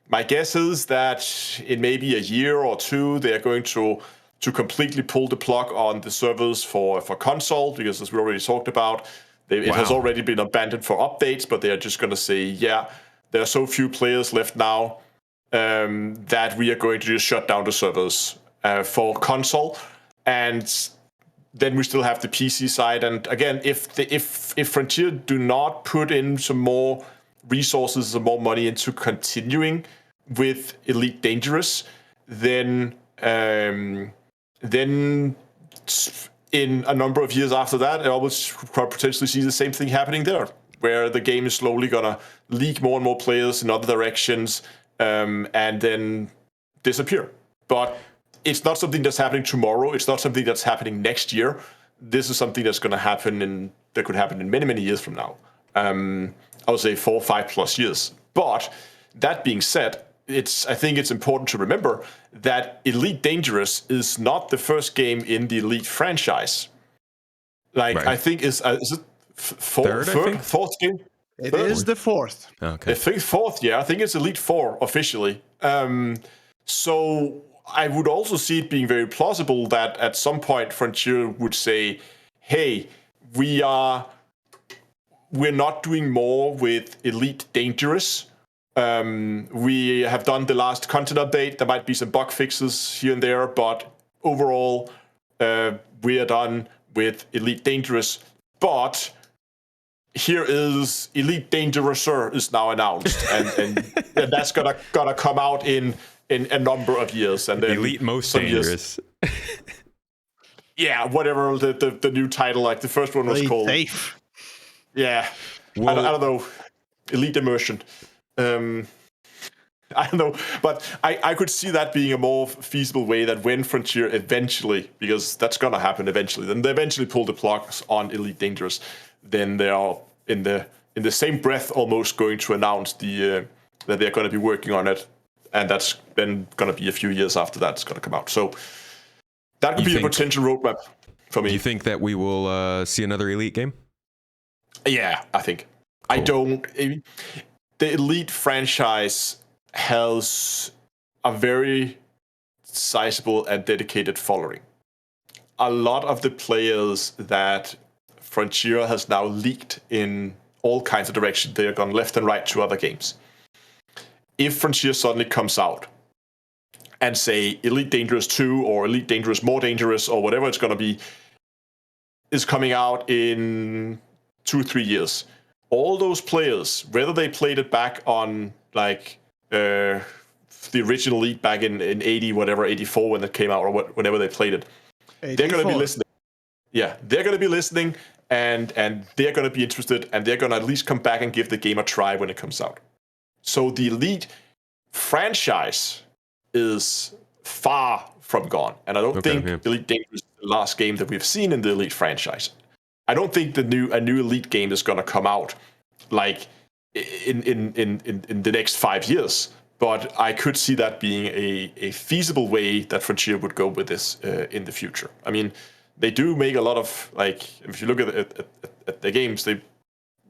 My guess is that in maybe a year or two, they are going to completely pull the plug on the servers for console, because as we already talked about, it has already been abandoned for updates, but they are just going to say, yeah, there are so few players left now that we are going to just shut down the servers for console. And then we still have the PC side. And again, if Frontier do not put in some more resources, some more money into continuing with Elite Dangerous, then in a number of years after that, I would potentially see the same thing happening there, where the game is slowly gonna leak more and more players in other directions, and then disappear. But it's not something that's happening tomorrow. It's not something that's happening next year. This is something that's going to happen that could happen in many, many years from now. I would say 4 or 5 plus years. But that being said, I think it's important to remember that Elite Dangerous is not the first game in the Elite franchise. I think is it fourth game? It is the fourth. Okay. I think fourth. Yeah, I think it's Elite 4 officially. So I would also see it being very plausible that at some point Frontier would say, "Hey, we're not doing more with Elite Dangerous. We have done the last content update. There might be some bug fixes here and there, but overall, we are done with Elite Dangerous. But here is Elite Dangerouser is now announced, and that's gonna come out in a number of years, and then Elite Most Dangerous." Yeah, whatever the new title, like the first one was Elite called. Safe. Yeah, well, I don't know, Elite Immersion. I don't know, but I could see that being a more feasible way, that when Frontier eventually, because that's gonna happen eventually, then they eventually pull the plugs on Elite Dangerous, then they are in the same breath almost going to announce that they're going to be working on it, and that's then going to be a few years after that's going to come out. So that could be a potential roadmap for me. Do you think that we will see another Elite game? Yeah, I think. Cool. The Elite franchise has a very sizable and dedicated following. A lot of the players that Frontier has now leaked in all kinds of directions, they are gone left and right to other games. If Frontier suddenly comes out and say Elite Dangerous 2 or Elite Dangerous More Dangerous or whatever it's going to be is coming out in 2-3 years, all those players, whether they played it back on the original Elite back in 80, whatever, 84 when it came out, or whenever they played it, 84. They're going to be listening. Yeah, they're going to be listening, and they're going to be interested, and they're going to at least come back and give the game a try when it comes out. So the Elite franchise is far from gone, and I don't think Elite Dangerous is the last game that we've seen in the Elite franchise. I don't think a new Elite game is going to come out like in the next 5 years, but I could see that being a feasible way that Frontier would go with this in the future. I mean, they do make a lot of, if you look at the games, they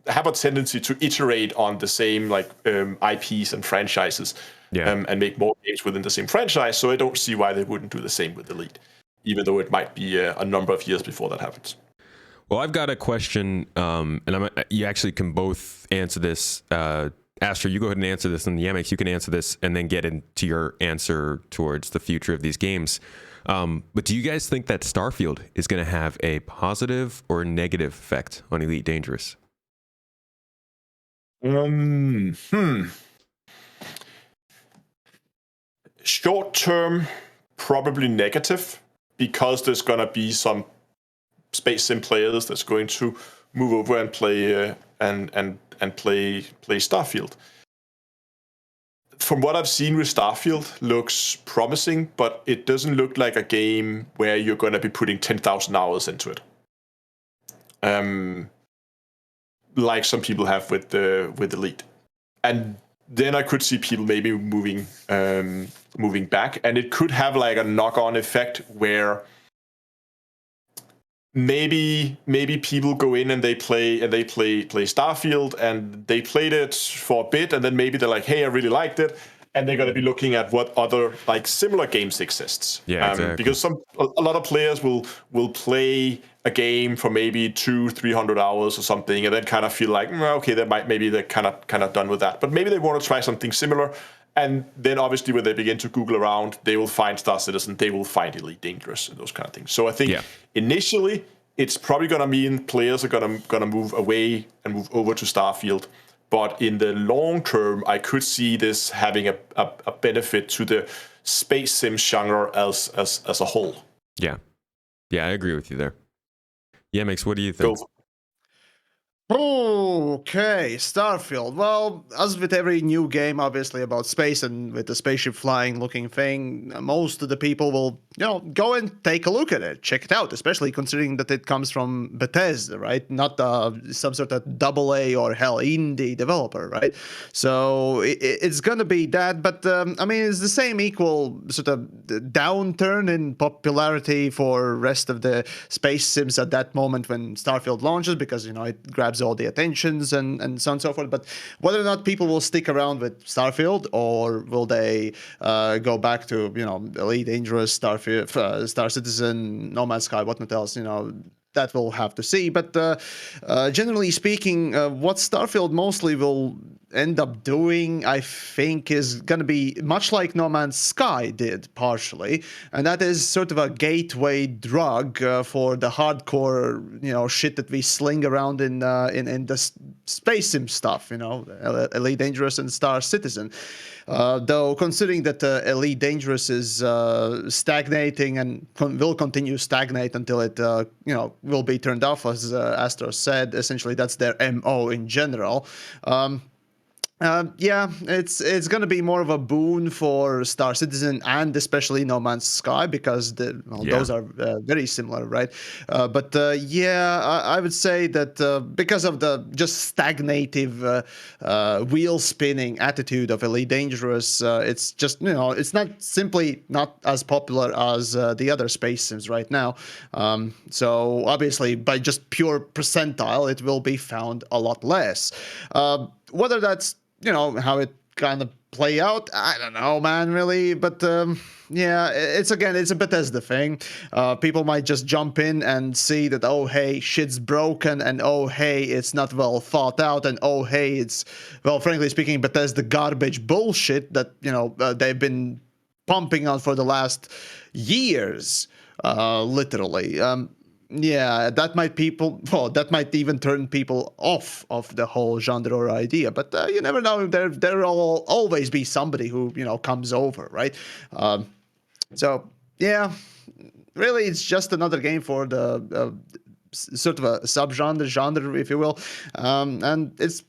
have a tendency to iterate on the same IPs and franchises, and make more games within the same franchise. So I don't see why they wouldn't do the same with Elite, even though it might be a number of years before that happens. Well, I've got a question, and you actually can both answer this. Astro, you go ahead and answer this, and Yamiks, you can answer this, and then get into your answer towards the future of these games. But do you guys think that Starfield is going to have a positive or negative effect on Elite Dangerous? Short term, probably negative, because there's going to be some space sim players that's going to move over and play play Starfield. From what I've seen with Starfield, looks promising, but it doesn't look like a game where you're going to be putting 10,000 hours into it, like some people have with Elite. And then I could see people maybe moving back, and it could have a knock-on effect where maybe people go in and they play Starfield, and they played it for a bit, and then maybe they're like, hey, I really liked it, and they're going to be looking at what other like similar games exists. Yeah, exactly. Because a lot of players will play a game for maybe 200-300 hours or something, and then kind of feel like, okay, maybe they're kind of done with that, but maybe they want to try something similar. And then obviously when they begin to Google around, they will find Star Citizen, they will find Elite Dangerous and those kind of things. So I think initially it's probably going to mean players are going to move away and move over to Starfield. But in the long term, I could see this having a benefit to the space sim genre as a whole. Yeah. Yeah, I agree with you there. Yamiks, what do you think? Go. Okay, Starfield. Well, as with every new game, obviously about space and with the spaceship flying looking thing, most of the people will, go and take a look at it, check it out, especially considering that it comes from Bethesda, right? Not some sort of AA or hell indie developer, right? So it's gonna be that, but I mean, it's the same equal sort of downturn in popularity for rest of the space sims at that moment when Starfield launches, because it grabs all the attentions and so on and so forth. But whether or not people will stick around with Starfield, or will they go back to Elite Dangerous, Starfield, Star Citizen, No Man's Sky, whatnot else, that we'll have to see. But generally speaking, what Starfield mostly will end up doing, I think, is going to be much like No Man's Sky did partially, and that is sort of a gateway drug for the hardcore, shit that we sling around in the space sim stuff, Elite Dangerous and Star Citizen. Though considering that Elite Dangerous is stagnating and will continue stagnate until it, will be turned off, as Astro said. Essentially, that's their MO in general. It's going to be more of a boon for Star Citizen and especially No Man's Sky, because those are very similar, right? I would say that because of the just stagnative wheel spinning attitude of Elite Dangerous, it's just it's not as popular as the other space sims right now. So obviously by just pure percentile, it will be found a lot less. Whether that's how it kind of play out, I don't know, man, really. But it's a Bethesda thing. People might just jump in and see that, oh hey, shit's broken, and oh hey, it's not well thought out, and oh hey, it's, well, frankly speaking, Bethesda garbage bullshit that they've been pumping on for the last years, literally. That might even turn people off of the whole genre or idea. But you never know. There will always be somebody who comes over, right? Really, it's just another game for the sort of a genre, if you will, and it's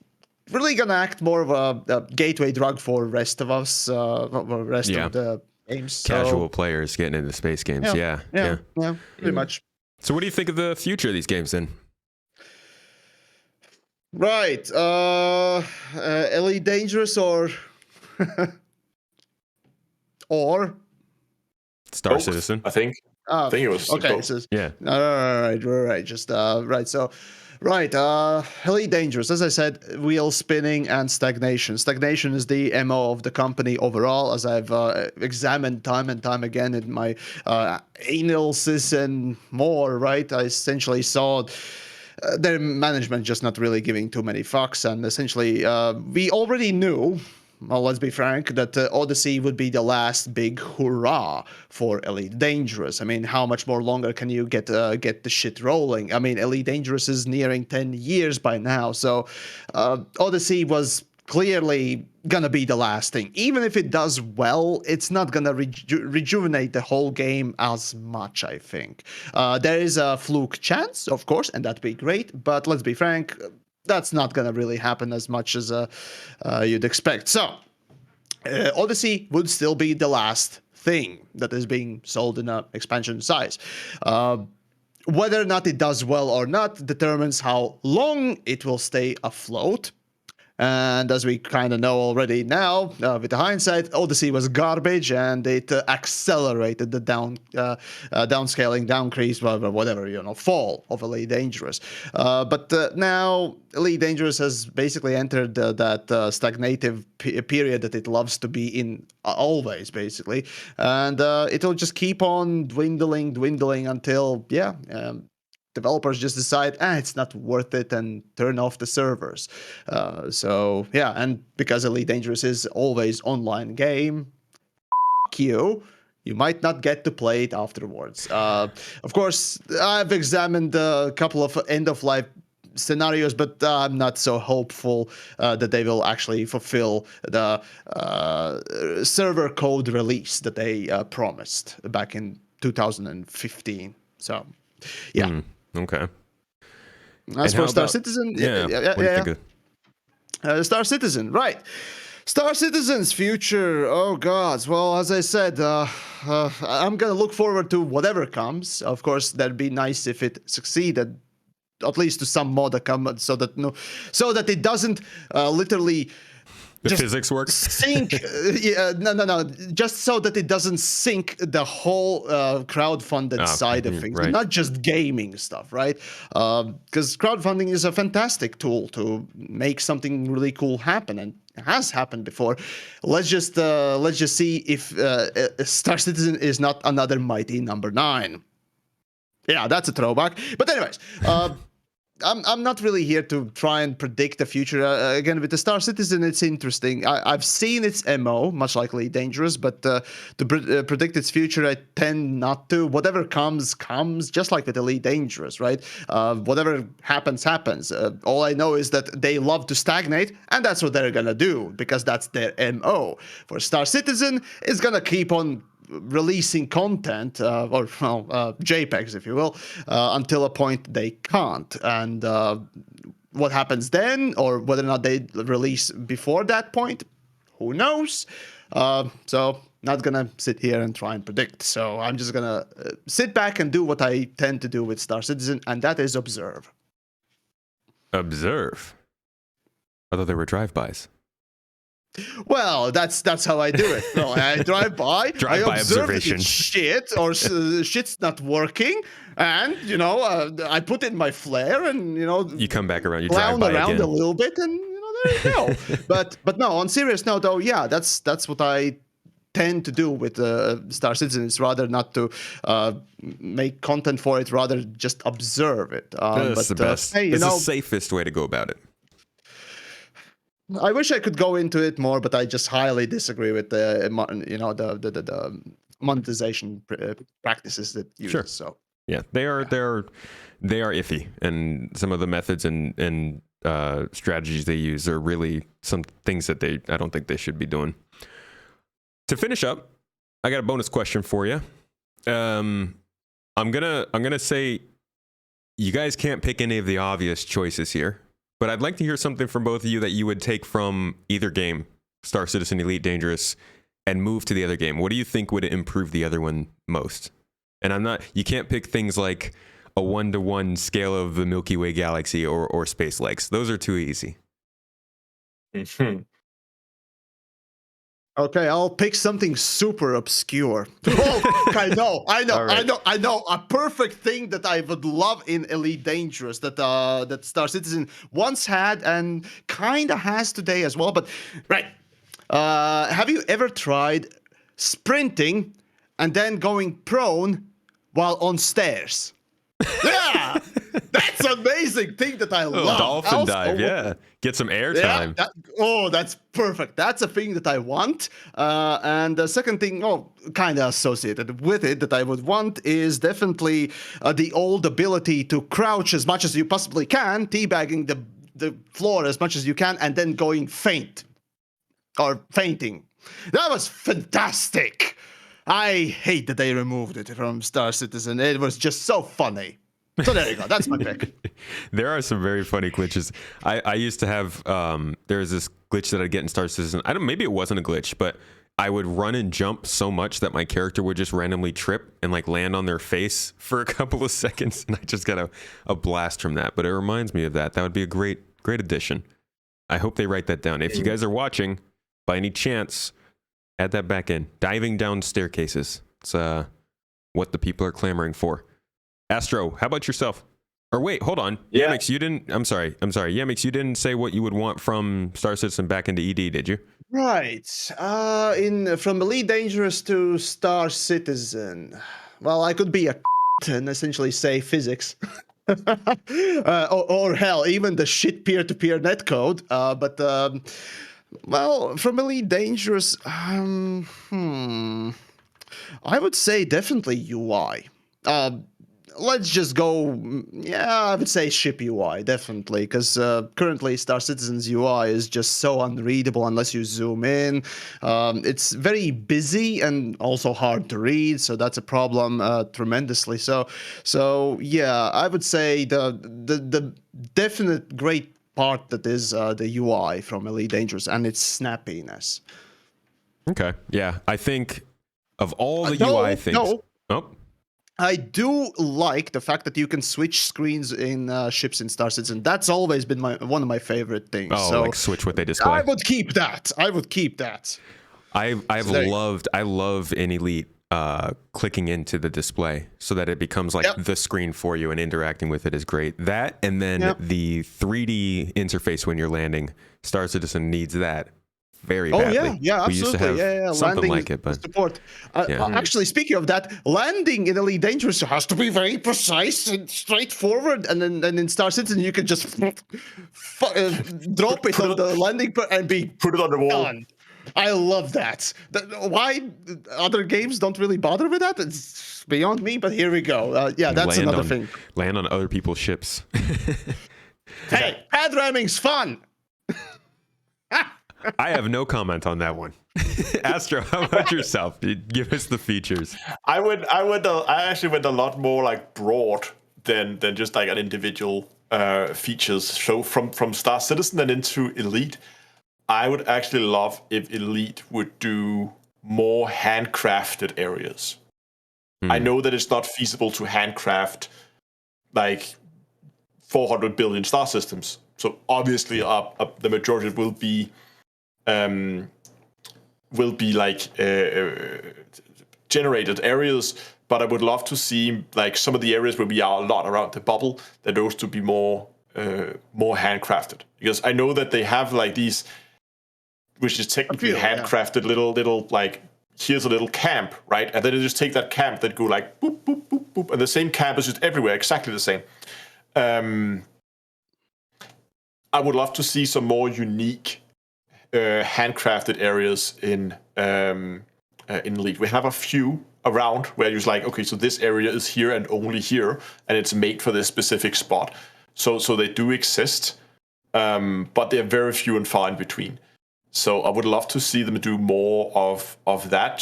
really gonna act more of a gateway drug for rest of us, rest of the games. Casual players getting into space games. Yeah, pretty much. So what do you think of the future of these games then? Right. Elite Dangerous or Star Citizen? I think it was okay. both. So, yeah. Right. Just right. So, right. Elite Dangerous, as I said, wheel spinning and stagnation. Stagnation is the MO of the company overall, as I've examined time and time again in my analysis and more. Right. I essentially saw their management just not really giving too many fucks, and essentially we already knew, well, let's be frank, that Odyssey would be the last big hurrah for Elite Dangerous. I mean, how much more longer can you get the shit rolling? I mean, Elite Dangerous is nearing 10 years by now, so Odyssey was clearly gonna be the last thing. Even if it does well, it's not gonna rejuvenate the whole game as much, I think. There is a fluke chance, of course, and that'd be great, but let's be frank, that's not gonna really happen as much as you'd expect. So, Odyssey would still be the last thing that is being sold in an expansion size. Whether or not it does well or not determines how long it will stay afloat. And as we kind of know already now, with the hindsight, Odyssey was garbage, and it accelerated the downscaling, downcrease, whatever, fall of Elite Dangerous. But now Elite Dangerous has basically entered that stagnative period that it loves to be in always, basically. And it'll just keep on dwindling until, developers just decide, it's not worth it, and turn off the servers. And because Elite Dangerous is always online game, you might not get to play it afterwards. Of course, I've examined a couple of end-of-life scenarios, but I'm not so hopeful that they will actually fulfill the server code release that they promised back in 2015. So, yeah. Okay. As for Star Citizen, Star Citizen, right? Star Citizen's future. Oh God. Well, as I said, I'm gonna look forward to whatever comes. Of course, that'd be nice if it succeeded, at least to some mod come, so that it doesn't literally. The physics works. Sink, no. Just so that it doesn't sink the whole crowdfunded side of things, right. Not just gaming stuff, right? Because crowdfunding is a fantastic tool to make something really cool happen, and it has happened before. Let's just see if Star Citizen is not another mighty number 9. Yeah, that's a throwback. But anyways. I'm not really here to try and predict the future. Again, with the Star Citizen, it's interesting. I've seen its MO, much like Elite Dangerous, but to predict its future, I tend not to. Whatever comes, just like with Elite Dangerous, right? Whatever happens. All I know is that they love to stagnate, and that's what they're going to do, because that's their MO. For Star Citizen, it's going to keep on releasing content or JPEGs, if you will, until a point they can't. And what happens then, or whether or not they release before that point, who knows? So not gonna sit here and try and predict. So I'm just gonna sit back and do what I tend to do with Star Citizen, and that is observe. Observe? I thought they were drive-bys. Well, that's how I do it. No, I drive by, I observe that it's shit, or shit's not working, and I put in my flare, and you come back around, you clown drive by around again. a little bit, and there you go. but no, on serious note, though, yeah, that's what I tend to do with Star Citizen. Is rather not to make content for it, rather just observe it. That's the best. Hey, it's the safest way to go about it. I wish I could go into it more, but I just highly disagree with the monetization practices that use. Sure. So yeah, they are iffy, and some of the methods and strategies they use are really some things that I don't think they should be doing. To finish up, I got a bonus question for you. I'm gonna say you guys can't pick any of the obvious choices here. But I'd like to hear something from both of you that you would take from either game, Star Citizen, Elite Dangerous, and move to the other game. What do you think would improve the other one most? And you can't pick things like a 1-to-1 scale of the Milky Way galaxy or space legs. Those are too easy. Okay, I'll pick something super obscure. Oh, I know. Right. I know. A perfect thing that I would love in Elite Dangerous that Star Citizen once had and kind of has today as well. But right, have you ever tried sprinting and then going prone while on stairs? Yeah, that's an amazing thing that I love. Dolphin dive, yeah. Get some air time. That's perfect. That's a thing that I want. And the second thing, kind of associated with it that I would want is definitely the old ability to crouch as much as you possibly can, teabagging the floor as much as you can, and then going fainting. That was fantastic. I hate that they removed it from Star Citizen. It was just so funny. So there you go. That's my pick. There are some very funny glitches. I used to have, there's this glitch that I'd get in Star Citizen. Maybe it wasn't a glitch, but I would run and jump so much that my character would just randomly trip and land on their face for a couple of seconds. And I just got a blast from that. But it reminds me of that. That would be a great addition. I hope they write that down. If you guys are watching, by any chance, add that back in. Diving down staircases. It's what the people are clamoring for. Astro, how about yourself? Or wait, hold on. Yeah. Yamiks, you didn't. I'm sorry. Yamiks, you didn't say what you would want from Star Citizen back into ED, did you? Right. From Elite Dangerous to Star Citizen. Well, I could be a and essentially say physics. or hell, even the shit peer-to-peer netcode. Well, from Elite Dangerous, I would say definitely UI. Let's just go. Yeah, I would say ship UI definitely, because currently Star Citizen's UI is just so unreadable unless you zoom in. It's very busy and also hard to read, so that's a problem tremendously. So yeah, I would say the definite great part that is the UI from Elite Dangerous and its snappiness. Okay. Yeah, I think of all the UI things. Oh. I do like the fact that you can switch screens in ships in Star Citizen. That's always been one of my favorite things. Oh, so like switch what they display. I would keep that. I love in Elite clicking into the display so that it becomes like the screen for you and interacting with it is great. That and then the 3D interface when you're landing. Star Citizen needs that very badly. Yeah, absolutely. We used to have something landing like it, but support. Actually, speaking of that, landing in Elite Dangerous has to be very precise and straightforward, and then in Star Citizen you can just drop it on the landing and put it on the wall. Done. I love that. Why other games don't really bother with that? It's beyond me, but here we go. That's another thing. Land on other people's ships. Hey, pad ramming's fun. I have no comment on that one. Astro, how about yourself? Give us the features. I actually went a lot more like broad than just like an individual features. So from Star Citizen and into Elite, I would actually love if Elite would do more handcrafted areas. I know that it's not feasible to handcraft like 400 billion star systems. So obviously the majority will be like generated areas, but I would love to see like some of the areas where we are a lot around the bubble, that those to be more handcrafted, because I know that they have like these, which is technically handcrafted little like, here's a little camp, right? And then you just take that camp that go like boop boop boop boop, and the same camp is just everywhere, exactly the same. I would love to see some more unique handcrafted areas in Elite. We have a few around where you're like, okay, so this area is here and only here, and it's made for this specific spot. So they do exist, but they're very few and far in between. So I would love to see them do more of that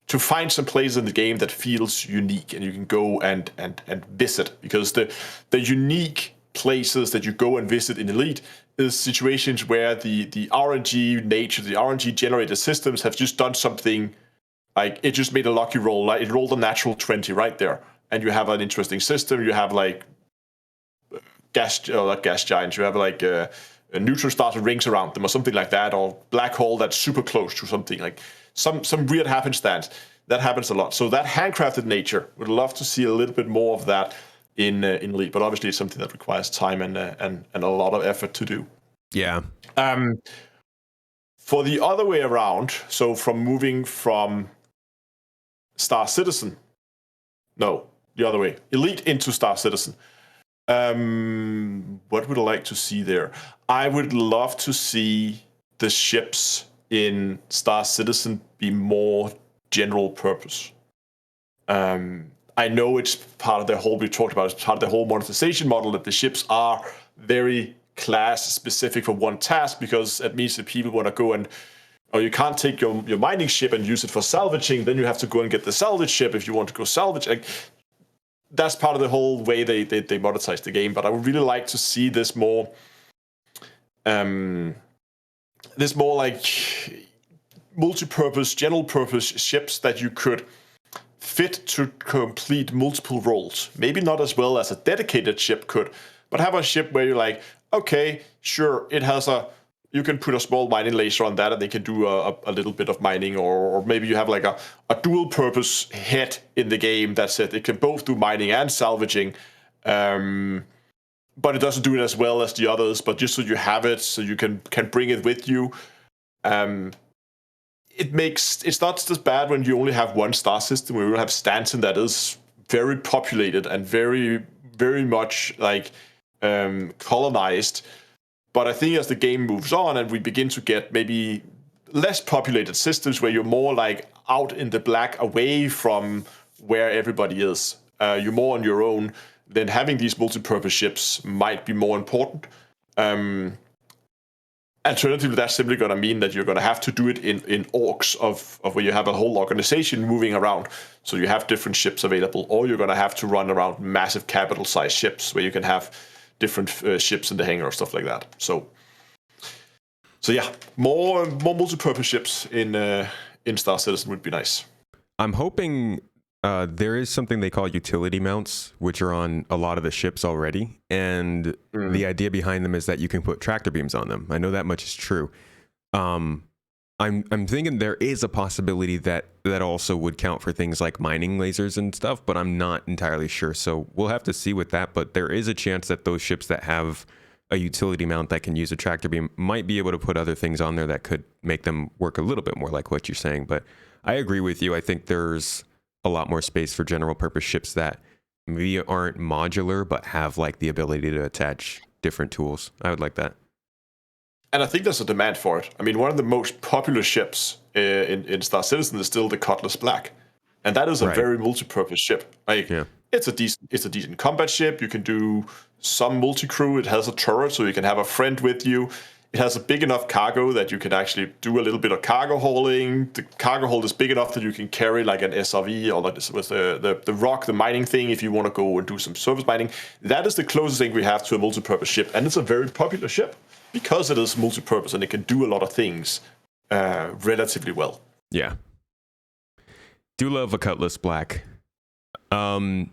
to find some places in the game that feels unique and you can go and visit, because the unique places that you go and visit in Elite is situations where the RNG nature, the RNG generated systems have just done something, like it just made a lucky roll, like it rolled a natural 20 right there, and you have an interesting system. You have like not gas giants, you have like neutron stars with rings around them or something like that, or black hole that's super close to something, like some weird happenstance. That happens a lot. So that handcrafted nature, would love to see a little bit more of that in Elite, but obviously it's something that requires time and a lot of effort to do. Yeah. For the other way around, so from moving from Star Citizen, no, the other way, Elite into Star Citizen. What would I like to see there? I would love to see the ships in Star Citizen be more general purpose. I know it's part of the whole, we talked about, it's part of the whole monetization model, that the ships are very class specific for one task, because it means that people want to go and, or you can't take your mining ship and use it for salvaging, then you have to go and get the salvage ship if you want to go salvage. Like, that's part of the whole way they monetize the game. But I would really like to see this more like multi-purpose, general purpose ships that you could fit to complete multiple roles. Maybe not as well as a dedicated ship could, but have a ship where you're like, okay, sure, it has you can put a small mining laser on that and they can do a little bit of mining, or maybe you have like a dual purpose head in the game that said it can both do mining and salvaging, but it doesn't do it as well as the others, but just so you have it, so you can bring it with you. It's not as bad when you only have one star system, where you have Stanton that is very populated and very, very much like colonized. But I think as the game moves on and we begin to get maybe less populated systems where you're more like out in the black, away from where everybody is, you're more on your own, then having these multi-purpose ships might be more important. Alternatively, that's simply going to mean that you're going to have to do it in orgs of where you have a whole organization moving around. So you have different ships available, or you're going to have to run around massive capital-sized ships where you can have different ships in the hangar or stuff like that. So yeah, more multi-purpose ships in Star Citizen would be nice. I'm hoping there is something they call utility mounts, which are on a lot of the ships already, and the idea behind them is that you can put tractor beams on them. I know that much is true. I'm thinking there is a possibility that also would count for things like mining lasers and stuff, but I'm not entirely sure. So we'll have to see with that. But there is a chance that those ships that have a utility mount that can use a tractor beam might be able to put other things on there that could make them work a little bit more like what you're saying. But I agree with you. I think there's a lot more space for general purpose ships that maybe aren't modular, but have like the ability to attach different tools. I would like that. And I think there's a demand for it. I mean, one of the most popular ships in Star Citizen is still the Cutlass Black, and that is a very multi-purpose ship. Like, it's a decent combat ship. You can do some multi-crew. It has a turret, so you can have a friend with you. It has a big enough cargo that you can actually do a little bit of cargo hauling. The cargo hold is big enough that you can carry like an SRV or like this with the rock, the mining thing, if you want to go and do some surface mining. That is the closest thing we have to a multi-purpose ship, and it's a very popular ship because it is multi-purpose and it can do a lot of things relatively well. Yeah. Do love a Cutlass Black. And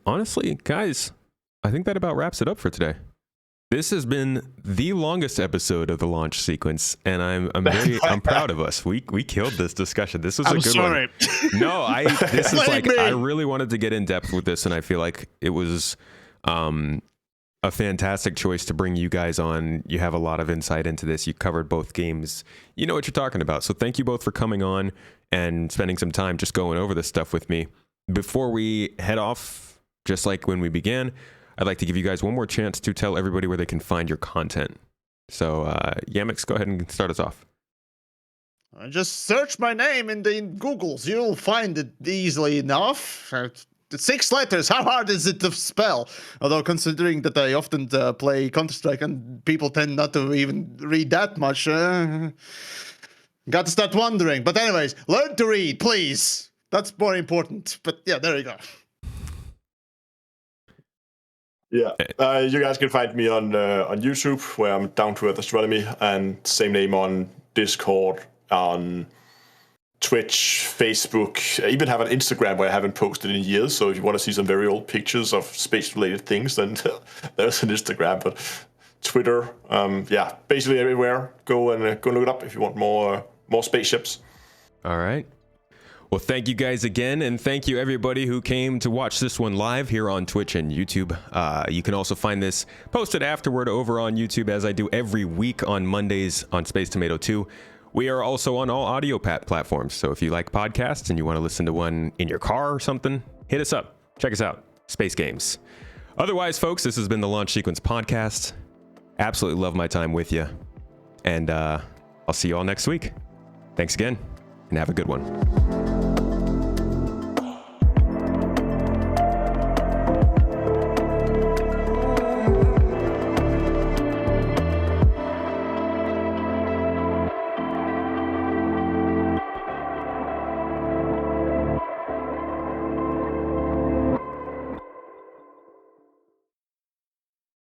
honestly, guys, I think that about wraps it up for today. This has been the longest episode of the launch sequence, and I'm proud of us. We killed this discussion. This was a good one. No, this is like I really wanted to get in depth with this, and I feel like it was a fantastic choice to bring you guys on. You have a lot of insight into this. You covered both games. You know what you're talking about. So thank you both for coming on and spending some time just going over this stuff with me. Before we head off, just like when we began, I'd like to give you guys one more chance to tell everybody where they can find your content. So, Yamiks, go ahead and start us off. Just search my name in the Googles. You'll find it easily enough. 6 letters. How hard is it to spell? Although, considering that I often play Counter-Strike and people tend not to even read that much, got to start wondering. But anyways, learn to read, please. That's more important. But yeah, there you go. Yeah, you guys can find me on YouTube, where I'm DownToEarth Astronomy, and same name on Discord, on Twitch, Facebook. I even have an Instagram where I haven't posted in years, so if you want to see some very old pictures of space-related things, then there's an Instagram. But Twitter, yeah, basically everywhere. Go and look it up if you want more spaceships. All right. Well, thank you guys again, and thank you everybody who came to watch this one live here on Twitch and YouTube. You can also find this posted afterward over on YouTube, as I do every week on Mondays on Space Tomato 2. We are also on all audio platforms, so if you like podcasts and you want to listen to one in your car or something, hit us up. Check us out. Space Games. Otherwise, folks, this has been the Launch Sequence Podcast. Absolutely love my time with you, and I'll see you all next week. Thanks again, and have a good one.